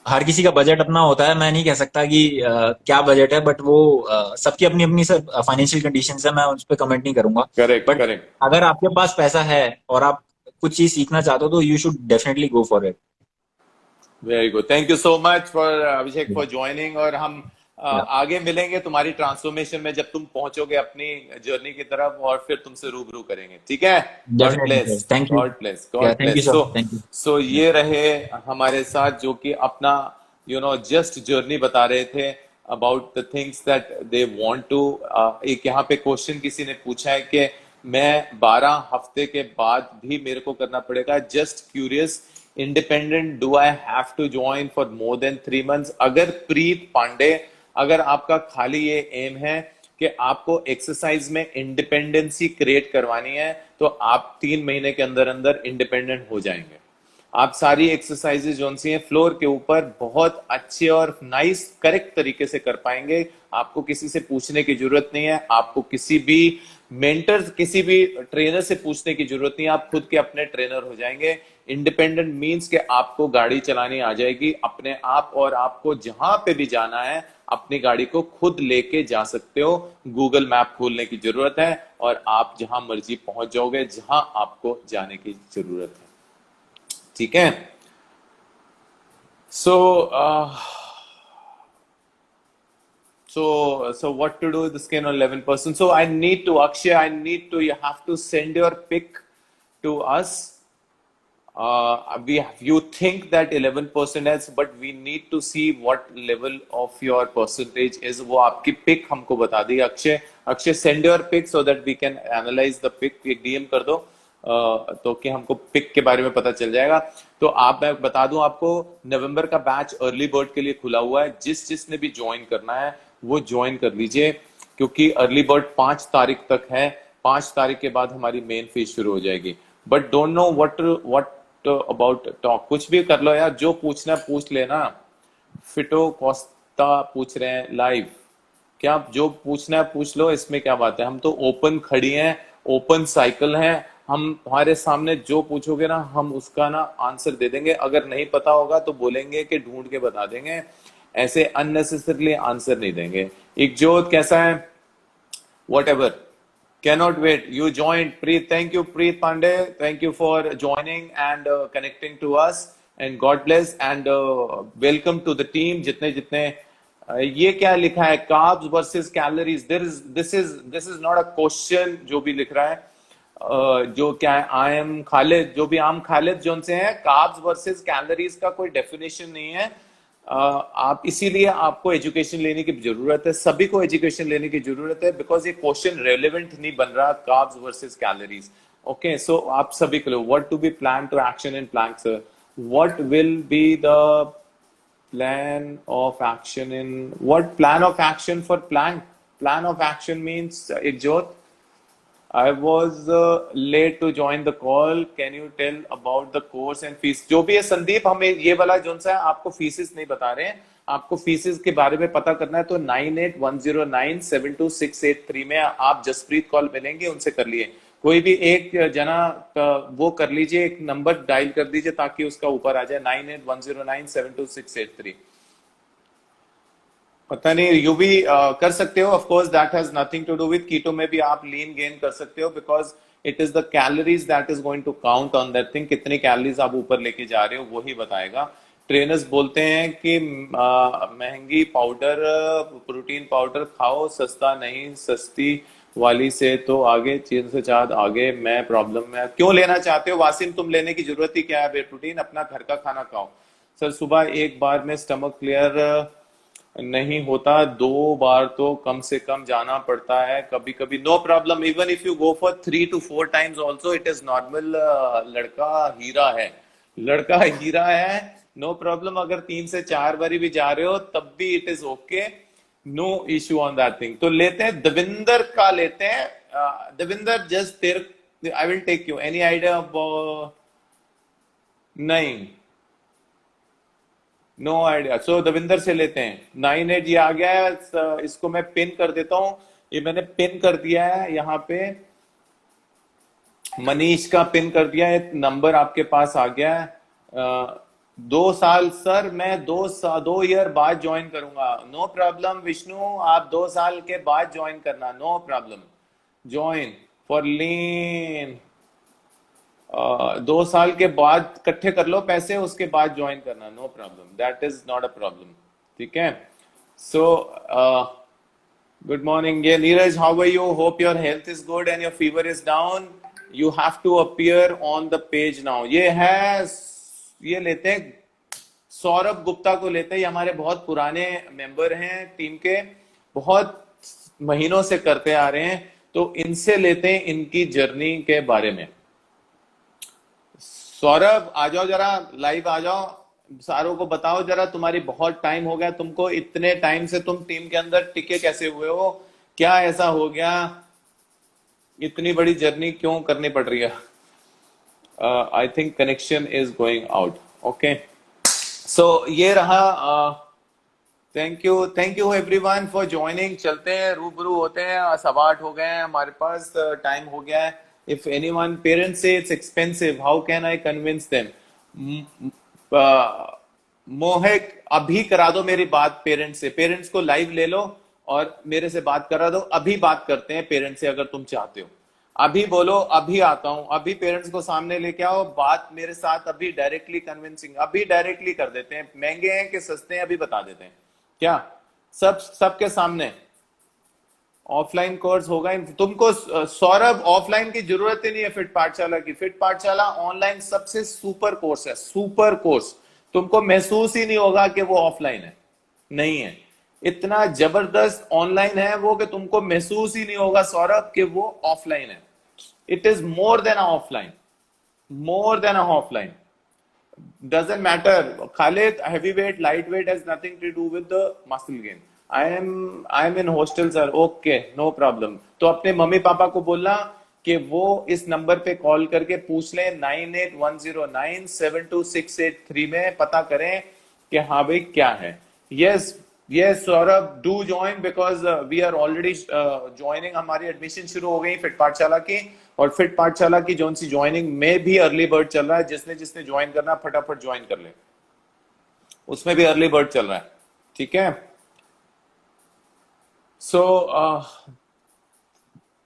हर किसी का बजट अपना होता है, मैं नहीं कह सकता कि क्या बजट है, बट वो सबकी अपनी अपनी सर फाइनेंशियल कंडीशंस है, मैं उस पर कमेंट नहीं करूंगा। Correct, but correct. अगर आपके पास पैसा है और आप कुछ चीज सीखना चाहते हो तो you should definitely go for it. Very good, thank you so much for Abhishek for joining. और हम आगे मिलेंगे तुम्हारी ट्रांसफॉर्मेशन में, जब तुम पहुंचोगे अपनी जर्नी की तरफ, और फिर तुमसे रूबरू करेंगे, ठीक है? God definitely bless, sir, thank you. God bless, God thank you bless. Sir, thank you. So ये रहे हमारे साथ जो कि अपना जस्ट जर्नी बता रहे थे about the things that they want to. एक यहाँ पे क्वेश्चन किसी ने पूछा है कि मैं 12 हफ्ते के बाद भी मेरे को करना पड़ेगा, just curious, independent, do I have to join for more than 3 months? अगर प्रीत पांडे, अगर आपका खाली ये एम है कि आपको एक्सरसाइज में इंडिपेंडेंसी क्रिएट करवानी है, तो आप 3 महीने के अंदर अंदर इंडिपेंडेंट हो जाएंगे। आप सारी एक्सरसाइजेज जो सी हैं फ्लोर के ऊपर बहुत अच्छे और नाइस करेक्ट तरीके से कर पाएंगे। आपको किसी से पूछने की जरूरत नहीं है, आपको किसी भी मेंटर, किसी भी ट्रेनर से पूछने की जरूरत नहीं है, आप खुद के अपने ट्रेनर हो जाएंगे। इंडिपेंडेंट मीन्स कि आपको गाड़ी चलानी आ जाएगी अपने आप, और आपको जहां पे भी जाना है अपनी गाड़ी को खुद लेके जा सकते हो। गूगल मैप खोलने की जरूरत है और आप जहां मर्जी पहुंच जाओगे, जहां आपको जाने की जरूरत है, ठीक है? So what to do with the skin on 11%? So I need to, Akshay, you have to send your pic to us. You think that 11% is, but we need to see what level of your percentage is. वो आपकी pic हमको बता दी Akshay, send your pic so that we can analyze the pic. एक DM कर दो तो कि हमको पिक के बारे में पता चल जाएगा। तो मैं बता दूं आपको, नवंबर का बैच अर्ली बर्ड के लिए खुला हुआ है। जिसने भी ज्वाइन करना है वो ज्वाइन कर लीजिए, क्योंकि अर्ली बर्ड 5 तारीख तक है। 5 तारीख के बाद हमारी मेन फीस शुरू हो जाएगी। But don't know what about talk, कुछ भी कर लो यार, जो पूछना पूछ लेना। फिटो कोस्टा पूछ रहे हैं लाइव, क्या जो पूछना है पूछ लो, इसमें क्या बात है? हम तो ओपन खड़ी हैं, ओपन साइकिल है, हम हमारे सामने जो पूछोगे ना हम उसका ना आंसर दे देंगे। अगर नहीं पता होगा तो बोलेंगे कि ढूंढ के बता देंगे, ऐसे अननेसेसरली आंसर नहीं देंगे। इकजोत कैसा है? Whatever, cannot wait. You joined, Preet. Thank you, Preet Pandey. Thank you for joining and connecting to us. And God bless and welcome to the team. जितने ये क्या लिखा है? Carbs versus calories. This is not a question जो भी लिख रहा है। जो क्या है, आई एम खालिद, जो भी आम खालिद जोन से है, कार्ब्स वर्सेस कैलोरीज का कोई डेफिनेशन नहीं है। आप इसीलिए आपको एजुकेशन लेने की जरूरत है, सभी को एजुकेशन लेने की जरूरत है, बिकॉज ये क्वेश्चन रेलेवेंट नहीं बन रहा carbs versus calories. Okay, so आप सभी के लिए what to be plan to action in plank, sir? What will be the plan of action in what? Plan of action for plank? Plan of action means Ikjot, I was late to join the call. Can you tell about the course and fees? जो भी है संदीप, हमें ये वाला zone सा है, आपको faeces नहीं बता रहे हैं, आपको फीसेस के बारे में पता करना है तो 9810972683 में आप जसप्रीत कॉल मिलेंगे, उनसे कर लिए। कोई भी एक जना वो कर लीजिए, एक नंबर डायल कर दीजिए ताकि उसका ऊपर आ जाए 9810972683। पता नहीं, यू भी कर सकते हो। Of course that has nothing to do with keto में भी आप लीन गेन कर सकते हो, because it is the calories that is going to count on that thing. कितनी कैलोरीज आप ऊपर लेके जा रहे हो वही बताएगा। ट्रेनर्स बोलते हैं कि महंगी पाउडर, प्रोटीन पाउडर खाओ, सस्ता नहीं, सस्ती वाली से तो आगे, चीन से चाँद आगे। मैं प्रॉब्लम में क्यों लेना चाहते हो वासिम? तुम लेने की जरूरत ही क्या है? बे प्रोटीन अपना घर का खाना खाओ। सर सुबह एक बार में स्टमक क्लियर नहीं होता, 2 बार तो कम से कम जाना पड़ता है कभी कभी। No problem, even if you go for 3 to 4 times also it is normal. लड़का हीरा है, लड़का हीरा है, नो प्रॉब्लम। अगर 3 से 4 बारी भी जा रहे हो तब भी it is okay, no issue on that thing. तो लेते हैं देविंदर का, लेते हैं देविंदर। जस्ट तेरे I will take you, any idea? नहीं, नो आइडिया। सो देविंदर से लेते हैं। 98 ये आ गया है, इसको मैं पिन कर देता हूं। ये मैंने पिन कर दिया है यहाँ पे, मनीष का पिन कर दिया है। नंबर आपके पास आ गया है। 2 साल सर, मैं 2 ईयर बाद ज्वाइन करूंगा। नो प्रॉब्लम विष्णु, आप 2 साल के बाद ज्वाइन करना, नो प्रॉब्लम। ज्वाइन फॉर लीन 2 साल के बाद इकट्ठे कर लो पैसे, उसके बाद ज्वाइन करना, no problem, that is not a problem. ठीक है। So good morning. ये Neeraj, how are you? Hope your health is good and your fever is down. You have to appear on the page now. ये लेते हैं सौरभ गुप्ता को, लेते हैं। ये हमारे बहुत पुराने मेंबर हैं टीम के, बहुत महीनों से करते आ रहे हैं, तो इनसे लेते हैं इनकी जर्नी के बारे में। सौरभ आ जाओ, जरा लाइव आ जाओ, सारों को बताओ जरा। तुम्हारी बहुत टाइम हो गया, तुमको इतने टाइम से तुम टीम के अंदर टिके कैसे हुए हो? क्या ऐसा हो गया? इतनी बड़ी जर्नी क्यों करनी पड़ रही है? I think connection is going out. Okay, so ये रहा। Thank you everyone for joining. चलते हैं, रूबरू होते हैं। 8:15 हो गए हैं हमारे पास, टाइम हो गया है। If anyone, parents say it's expensive, how can I convince them? मोहित, अभी करा दो मेरी बात पेरेंट्स से। पेरेंट्स को लाइव ले लो और मेरे से बात करा दो। अभी बात करते हैं पेरेंट्स से, अगर तुम चाहते हो। अभी बोलो, अभी आता हूं। अभी पेरेंट्स को सामने लेके आओ, बात मेरे साथ अभी डायरेक्टली कन्विंसिंग, अभी डायरेक्टली कर देते हैं। महंगे हैं कि सस्ते हैं अभी बता देते हैं। क्या सबके सामने ऑफलाइन कोर्स होगा तुमको? सौरभ, ऑफलाइन की जरूरत ही नहीं है फिट पाठशाला की। फिट पाठशाला ऑनलाइन सबसे सुपर कोर्स है, सुपर कोर्स। तुमको महसूस ही नहीं होगा कि वो ऑफलाइन है, नहीं है। इतना जबरदस्त ऑनलाइन है वो कि तुमको महसूस ही नहीं होगा सौरभ कि वो ऑफलाइन है। It is more than offline, more than offline. Doesn't matter. Khalid, heavy weight, light weight has nothing to do with the muscle gain. I am in hostel sir. Okay, no problem. तो अपने mummy papa को बोलना कि वो इस number पे call करके पूछ लें, 9810972683 में पता करें कि हाँ भाई क्या है। Yes Saurabh, do join because we are already joining. हमारी एडमिशन शुरू हो गई फिट पाठशाला की, और फिट पाठशाला की जोन सी ज्वाइनिंग में भी अर्ली बर्ड चल रहा है। जिसने ज्वाइन करना फटाफट ज्वाइन कर ले, उसमें भी अर्ली बर्ड चल रहा है। ठीक है। सो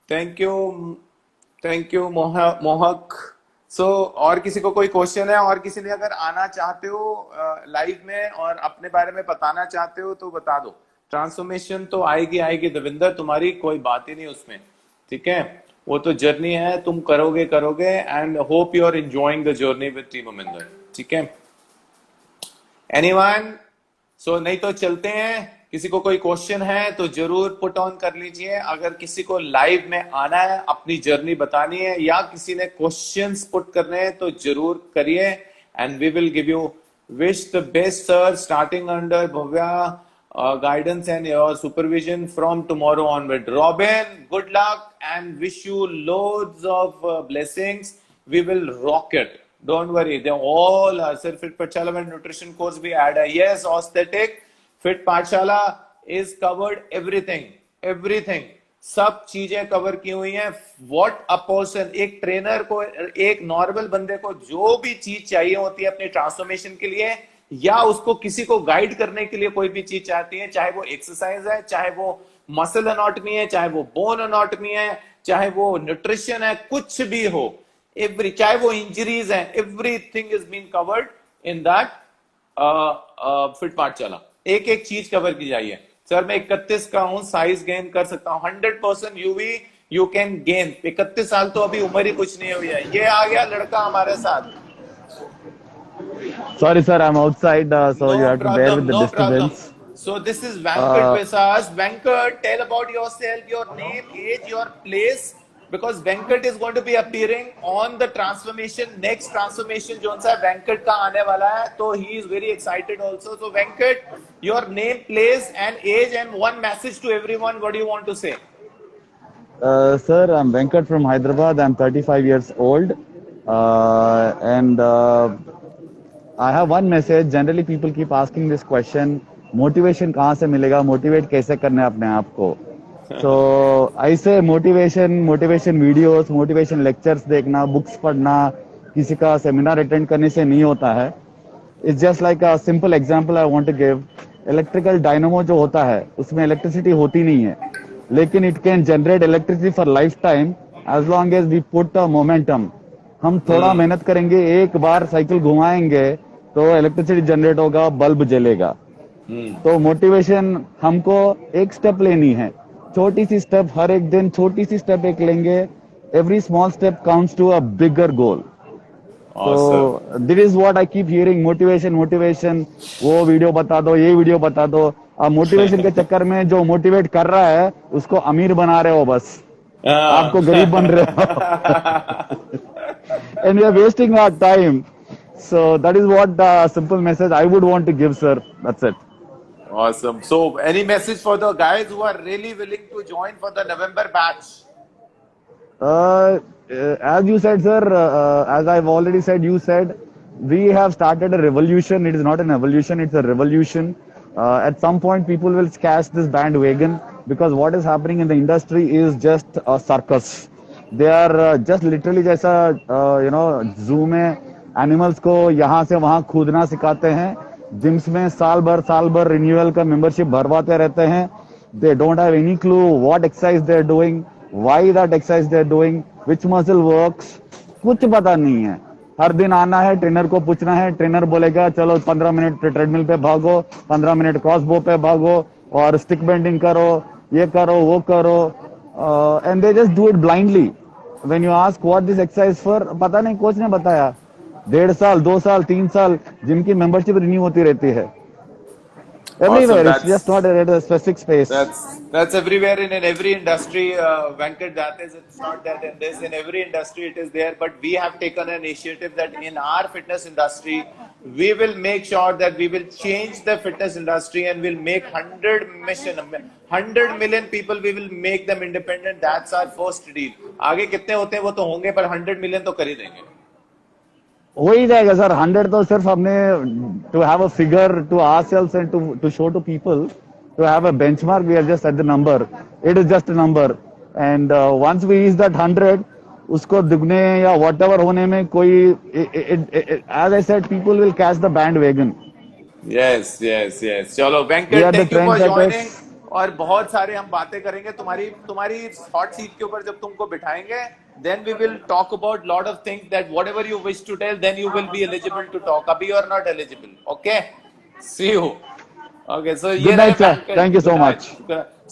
थैंक यू मोहक। सो और किसी को कोई क्वेश्चन है? और किसी ने अगर आना चाहते हो लाइव में और अपने बारे में बताना चाहते हो तो बता दो। ट्रांसफॉर्मेशन तो आएगी देविंदर, तुम्हारी कोई बात ही नहीं उसमें। ठीक है, वो तो जर्नी है, तुम करोगे। And hope you are enjoying the journey with team Aminder. ठीक है, एनीवन? सो नहीं तो चलते हैं। किसी को कोई क्वेश्चन है तो जरूर पुट ऑन कर लीजिए। अगर किसी को लाइव में आना है, अपनी जर्नी बतानी है, या किसी ने क्वेश्चंस पुट करने हैं तो जरूर करिए, and we will give you wish the best sir, starting under Bhavya guidance and your supervision from tomorrow onward. Robin, good luck and wish you loads of blessings. We will rock it. Don't worry. They all are. Sir, Fit Pachala में nutrition course भी add है. Yes, aesthetic fit पाठशाला is covered everything, सब चीजें cover की हुई हैं। What a person, एक ट्रेनर को, एक नॉर्मल बंदे को जो भी चीज चाहिए होती है अपने ट्रांसफॉर्मेशन के लिए, या उसको किसी को गाइड करने के लिए कोई भी चीज चाहती है, चाहे वो एक्सरसाइज है, चाहे वो मसल एनाटॉमी है, चाहे वो बोन एनाटॉमी है, चाहे वो न्यूट्रिशन है, कुछ भी हो, चाहे वो इंजरीज है, everything is been covered in that fit Pathshala. एक एक चीज कवर की जाइए। सर मैं 31 का हूं, साइज गेन कर सकता हूं 100%, यू कैन गेन। 31 साल तो अभी उम्र ही कुछ नहीं हुई है। ये आ गया लड़का हमारे साथ। Sorry, sir, I'm outside, so you have to bear with the no problem. disturbance. So this is Venkat with us. Venkat, tell about yourself, your name, age, your place, because Venkat is going to be appearing on the transformation, next transformation जो सा Venkat का आने वाला है, तो he is very excited also. So Venkat, your name, place, and age, and one message to everyone. What do you want to say? Sir, I'm Venkat from Hyderabad. I'm 35 years old, and I have one message. Generally, people keep asking this question: motivation कहाँ से मिलेगा? Motivate कैसे करना है अपने आप को? So I say motivation videos, motivation lectures देखना, books पढ़ना, किसी का seminar attend करने से नहीं होता है. It's just like a simple example I want to give. Electrical dynamo जो होता है, उसमें electricity होती नहीं है, लेकिन it can generate electricity for lifetime as long as we put a momentum. हम थोड़ा मेहनत करेंगे, एक बार साइकिल घुमाएंगे तो इलेक्ट्रिसिटी जनरेट होगा, बल्ब जलेगा। तो मोटिवेशन हमको एक स्टेप लेनी है, छोटी सी स्टेप, हर एक दिन छोटी सी स्टेप एक लेंगे। Every small step counts to a bigger goal. तो this is what I keep hearing, motivation. वो वीडियो बता दो, ये वीडियो बता दो। अब मोटिवेशन के चक्कर में जो मोटिवेट कर रहा है उसको अमीर बना रहे हो, बस आपको गरीब बन रहे हो। And we are wasting our time. So that is what the simple message I would want to give, sir. That's it. Awesome. So any message for the guys who are really willing to join for the November batch? As you said, sir, as I've already said, you said, we have started a revolution. It is not an evolution, it's a revolution. At some point, people will catch this bandwagon, because what is happening in the industry is just a circus. They are just literally जैसा zoo में animals को यहाँ से वहाँ कूदना सिखाते हैं, gyms में साल भर रिन्यूअल का मेंबरशिप भरवाते रहते हैं। They don't have any clue what exercise they are doing, why that exercise they are doing, which muscle works, कुछ पता नहीं है। हर दिन आना है, ट्रेनर को पूछना है, ट्रेनर बोलेगा चलो 15 मिनट ट्रेडमिल पे भागो, 15 मिनट क्रॉसबो पे भागो, और स्टिक बेंडिंग करो, ये करो, वो करो, and they just do it blindly. When you ask what this exercise for, पता नहीं, कोच ने बताया। 1.5 साल, 2 साल, 3 साल जिनकी मेंबरशिप रिन्यू होती रहती है। Everywhere, it's just not at a specific space. That's everywhere in every industry, Venkat. That is, it's not that in this, in every industry it is there. But we have taken an initiative that in our fitness industry, we will make sure that we will change the fitness industry and we'll make 100 million people. We will make them independent. That's our first deal. आगे कितने होते हैं वो तो होंगे, पर 100 million तो कर ही देंगे। हो ही जाएगा सर। 100 तो सिर्फ हमने to have a figure to ourselves and to show to people, to have a benchmark, we are just at the number, it is just a number, and once we reach that 100, उसको दुगने या whatever होने में कोई, as I said, people will catch the bandwagon. Yes. चलो Venkat, thank you for joining, और बहुत सारे हम बातें करेंगे तुम्हारी हॉट सीट के ऊपर जब तुमको बिठाएंगे, then we will talk about lot of things that whatever you wish to tell, then you will be eligible to talk. Abhi you are not eligible. Okay, see you. Okay, so good night, sir. Thank you so much.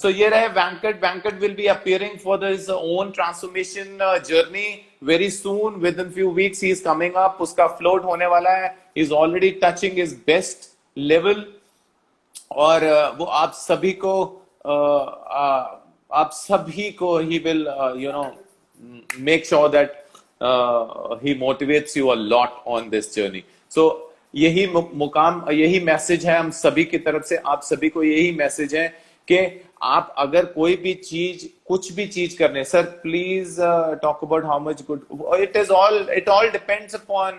So ये रहे Venkat will be appearing for his own transformation journey very soon. Within few weeks he is coming up. उसका float होने वाला है. He's already touching his best level. और वो आप सभी को he will make sure that he motivates you a lot on this journey. So यही मैसेज है हम सभी की तरफ से, आप सभी को यही मैसेज है कि आप अगर कोई भी चीज, कुछ भी चीज करने, sir please talk about how much good it all depends upon,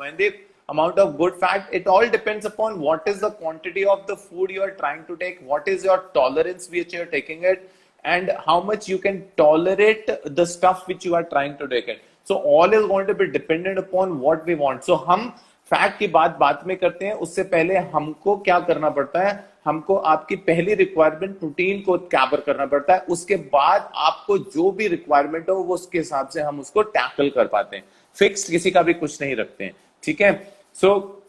Mandeep, amount of good fat. It all depends upon what is the quantity of the food you are trying to take, what is your tolerance which you are taking it, and how much you can tolerate the stuff which you are trying to take it. So all is going to be dependent upon what we want. So हम fat की बात बाद में करते हैं, उससे पहले हमको क्या करना पड़ता है, हमको आपकी पहली रिक्वायरमेंट प्रोटीन को कैबर करना पड़ता है, उसके बाद आपको जो भी रिक्वायरमेंट हो वो उसके हिसाब से हम उसको टैकल कर पाते हैं. फिक्स्ड किसी का भी कुछ नहीं रखते हैं. ठीक है. सो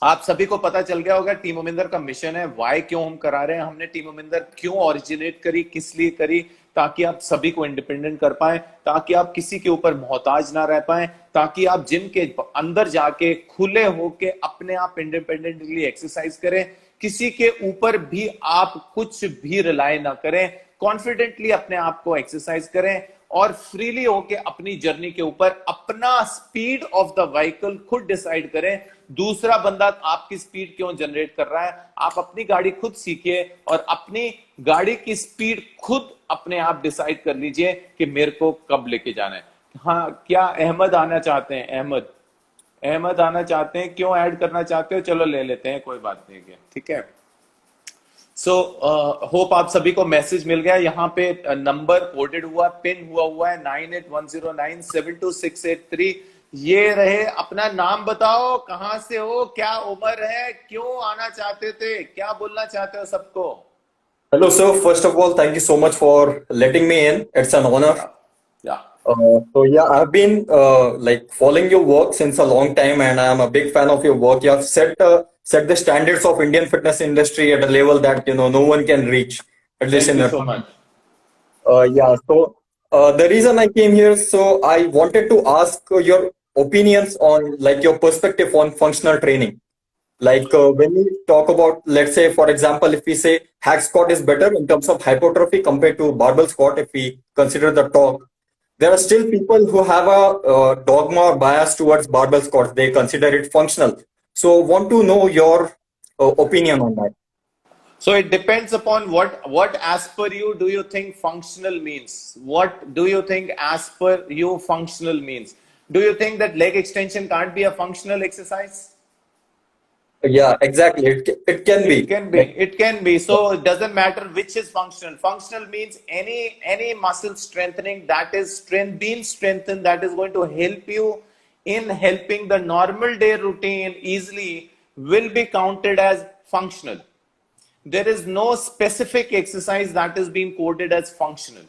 आप सभी को पता चल गया होगा टीम मोमिंदर का मिशन है, वाई क्यों हम करा रहे हैं, हमने टीम मोमिंदर क्यों ओरिजिनेट करी, किस लिए करी, ताकि आप सभी को इंडिपेंडेंट कर पाए, ताकि आप किसी के ऊपर मोहताज ना रह पाए, ताकि आप जिम के अंदर जाके खुले होके अपने आप इंडिपेंडेंटली एक्सरसाइज करें, किसी के ऊपर भी आप कुछ भी रिलाय ना करें, कॉन्फिडेंटली अपने आप को एक्सरसाइज करें और फ्रीली होके अपनी जर्नी के ऊपर अपना स्पीड ऑफ द व्हीकल खुद डिसाइड करें. दूसरा बंदा आपकी स्पीड क्यों जनरेट कर रहा है, आप अपनी गाड़ी खुद सीखिए और अपनी गाड़ी की स्पीड खुद अपने आप डिसाइड कर लीजिए कि मेरे को कब लेके जाना है. हाँ, क्या अहमद आना चाहते हैं? अहमद आना चाहते हैं, क्यों ऐड करना चाहते हो? चलो ले लेते हैं, कोई बात नहीं है. ठीक है. सो होप आप सभी को मैसेज मिल गया. यहाँ पे नंबर कोडेड हुआ, पिन हुआ है 9810972683. ये रहे. अपना नाम बताओ, कहां से हो, क्या उम्र है, क्यों आना चाहते थे, क्या बोलना चाहते हो सबको? Hello, sir. First of all, thank you so much for letting me in. It's an honor. Yeah. So yeah, I've been like following your work since a long time, and I'm a big fan of your work. You have set the standards of Indian fitness industry at a level that no one can reach. At least Thank in you so much. Yeah. So the reason I came here, so I wanted to ask your opinions on like your perspective on functional training. Like when we talk about, let's say, for example, if we say hack squat is better in terms of hypertrophy compared to barbell squat, if we consider the torque, there are still people who have a dogma or bias towards barbell squats. They consider it functional. So want to know your opinion on that. So it depends upon what as per you do you think functional means? What do you think as per you functional means? Do you think that leg extension can't be a functional exercise? Yeah, exactly. It can be. It can be. So it doesn't matter which is functional. Functional means any muscle strengthening that is being strengthened, that is going to help you in helping the normal day routine easily, will be counted as functional. There is no specific exercise that is being coded as functional.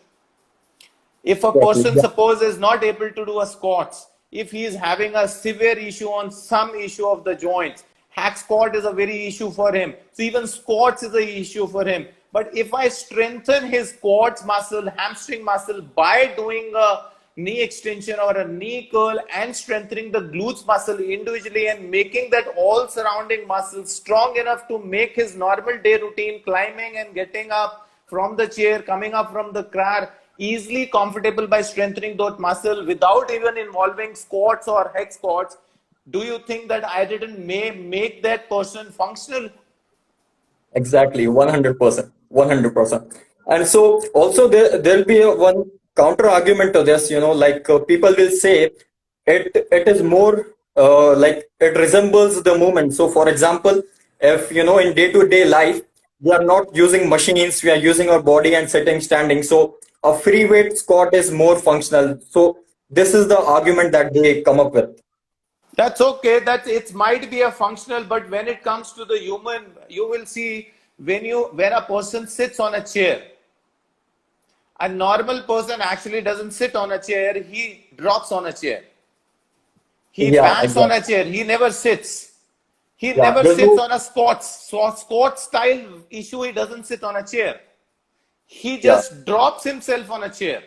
If a person, suppose, is not able to do a squats, if he is having a severe issue on some issue of the joints, hack squat is a very issue for him. So even squats is a issue for him. But if I strengthen his quads muscle, hamstring muscle by doing a knee extension or a knee curl and strengthening the glutes muscle individually and making that all surrounding muscles strong enough to make his normal day routine, climbing and getting up from the chair, coming up from the car, easily comfortable by strengthening those muscle without even involving squats or hex squats, do you think that I didn't make that person functional? Exactly, 100%, 100%. And so also there'll be one counter argument to this, like people will say it is more like it resembles the movement. So for example, if in day-to-day life, we are not using machines, we are using our body and sitting, standing. So a free weight squat is more functional. So this is the argument that they come up with. That's okay. It might be a functional, but when it comes to the human, you will see when a person sits on a chair, a normal person actually doesn't sit on a chair, he drops on a chair. He pants on a chair, he never sits. He never sits on a squat style issue, he doesn't sit on a chair. He just drops himself on a chair.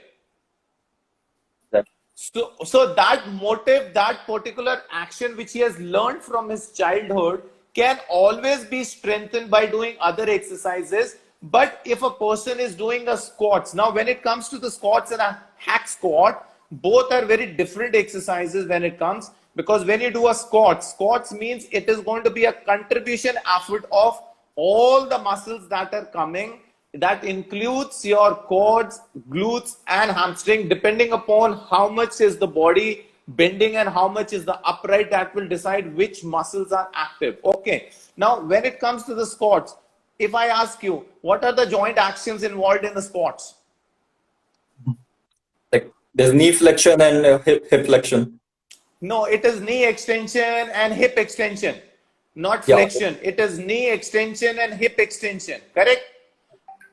So that motive, that particular action which he has learned from his childhood can always be strengthened by doing other exercises. But if a person is doing a squats, now when it comes to the squats and a hack squat, both are very different exercises when it comes, because when you do a squats means it is going to be a contribution effort of all the muscles that are coming. That includes your quads, glutes and hamstring, depending upon how much is the body bending and how much is the upright, that will decide which muscles are active. Okay. Now, when it comes to the squats, if I ask you, what are the joint actions involved in the squats? Like there's knee flexion and hip flexion. No, it is knee extension and hip extension, not Yeah. flexion. It is knee extension and hip extension. Correct?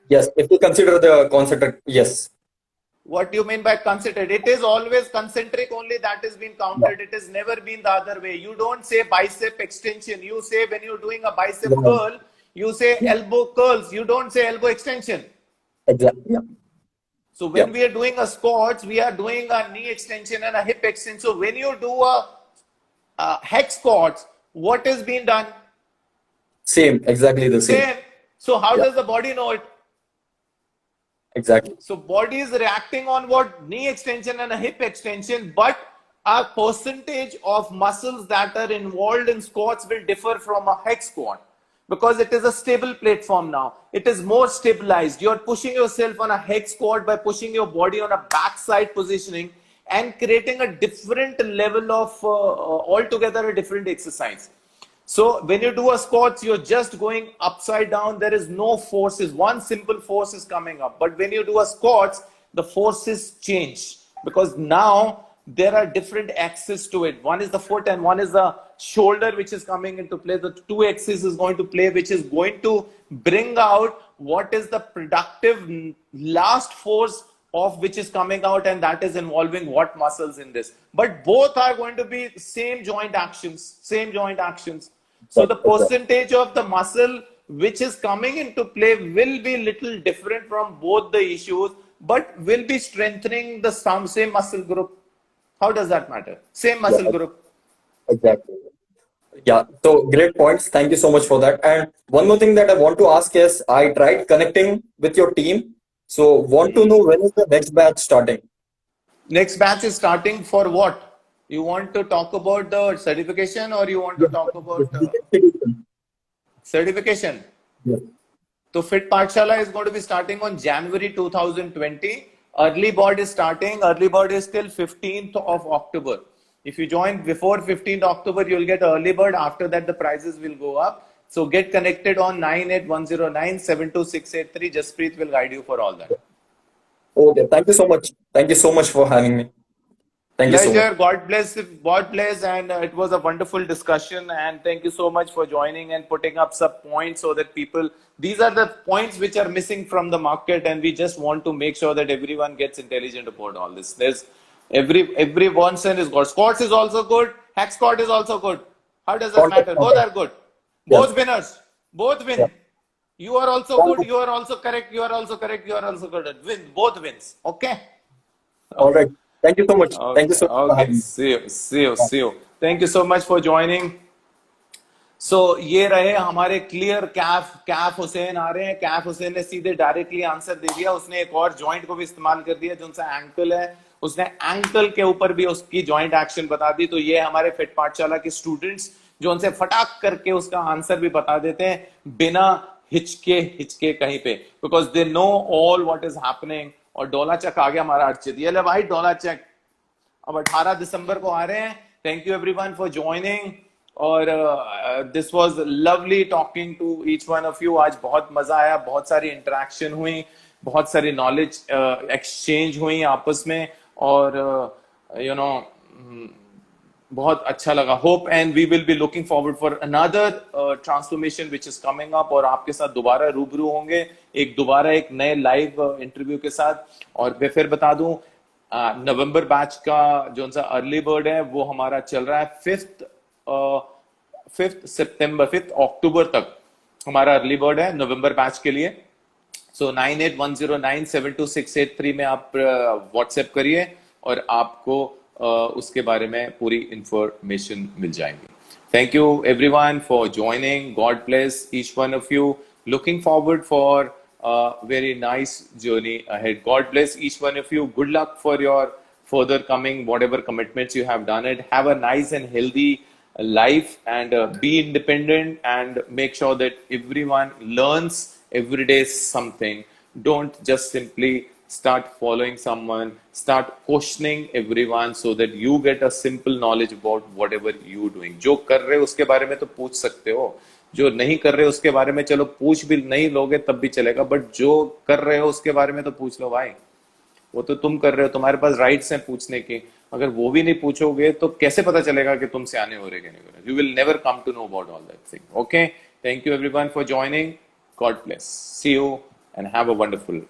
Yes, if you consider the concentric, yes. What do you mean by concentric? It is always concentric only, that is been counted. It has never been the other way. You don't say bicep extension. You say when you're doing a bicep Yeah. curl, you say elbow curls. You don't say elbow extension. Exactly. Yeah. So when Yeah. we are doing a squats, we are doing a knee extension and a hip extension. So when you do a hex squats, what is being done? Same, exactly the same. Same. So how Yeah. does the body know it? Exactly. So body is reacting on what? Knee extension and a hip extension, but a percentage of muscles that are involved in squats will differ from a hex squat because it is a stable platform now. It is more stabilized. You're pushing yourself on a hex squat by pushing your body on a backside positioning and creating a different level of altogether a different exercise. So when you do a squats, you're just going upside down. There is no forces. One simple force is coming up. But when you do a squats, the forces change because now there are different axes to it. One is the foot and one is the shoulder, which is coming into play. The two axes is going to play, which is going to bring out what is the productive last force of which is coming out, and that is involving what muscles in this. But both are going to be same joint actions, same joint actions. So the percentage of the muscle which is coming into play will be little different from both the issues, but will be strengthening the same muscle group. How does that matter? Same muscle group. Exactly. Yeah, so great points. Thank you so much for that. And one more thing that I want to ask is, I tried connecting with your team. So want to know when is the next batch starting? Next batch is starting for what? You want to talk about the certification or you want to talk about certification? Yes. So Fit Pathshala is going to be starting on January 2020. Early bird is starting. Early bird is till 15th of October. If you join before 15th October, you'll get early bird. After that, the prices will go up. So get connected on 98109-72683. Jaspreet will guide you for all that. Okay, thank you so much. Thank you so much for having me. Thank you so Pleasure. much. God bless. God bless. And it was a wonderful discussion. And thank you so much for joining and putting up some points so that people, these are the points which are missing from the market. And we just want to make sure that everyone gets intelligent about all this. There's every one cent is good. Squats is also good. Hack squat is also good. How does that matter? Both are good. Both winners. Both win. Yeah. You are also good. You are also correct. You are also correct. You are also good. Win. Both wins. Okay. All right. Thank you so much. Okay, Thank you so much for okay. having me. See you. Thank you so much for joining. So ये रहे हमारे clear Kaif Hussain आ रहे हैं. कैफ हुसैन ने सीधे directly answer दे दिया. उसने एक और जॉइंट को भी इस्तेमाल कर दिया जो उनका एंकल है. उसने एंकल के ऊपर भी उसकी जॉइंट एक्शन बता दी. तो ये हमारे फिट पाठशाला के स्टूडेंट्स जो उनसे फटाक करके उसका आंसर भी बता देते हैं बिना हिचके कहीं पे, because they know all what is happening. और डोला चक आ गया हमारा अर्चित. ये ले भाई डोला चक. अब 18 दिसंबर को आ रहे हैं. Thank you everyone for joining. और this was lovely talking to each one of you. आज बहुत मजा आया. बहुत सारी इंटरेक्शन हुई. बहुत सारी नॉलेज एक्सचेंज हुई आपस में. और यू नो बहुत अच्छा लगा. Hope and we will be looking forward for another transformation which is coming up. और आपके साथ दोबारा रूबरू होंगे एक नए लाइव इंटरव्यू के साथ. और मैं फिर बता दूं नवंबर बैच का जो सा अर्ली बर्ड है वो हमारा चल रहा है 5th अक्टूबर तक हमारा अर्ली बर्ड है नवंबर बैच के लिए. सो 9810972683 में आप व्हाट्सएप करिए और आपको उसके बारे में पूरी इंफॉर्मेशन मिल जाएंगी. Thank you everyone for joining. God bless each one of you. Looking forward for a very nice journey ahead. God bless each one of you. Good luck for your further coming, whatever commitments you have done it. Have a nice and healthy life and be independent and make sure that everyone learns every day something. Don't just simply start following someone, start questioning everyone so that you get a simple knowledge about whatever you doing. जो कर रहे हो उसके बारे में तो पूछ सकते हो, जो नहीं कर रहे हो उसके बारे में चलो पूछ भी नहीं लोगे तब भी चलेगा, बट जो कर रहे हो उसके बारे में तो पूछ लो भाई. वो तो तुम कर रहे हो, तुम्हारे पास राइट्स हैं पूछने के. अगर वो भी नहीं पूछोगे तो कैसे पता चलेगा कि तुम सियाने हो रहे कि नहीं हो रहे? You will never come to know about all that thing. Okay, thank you everyone for joining. God bless. See you and have a wonderful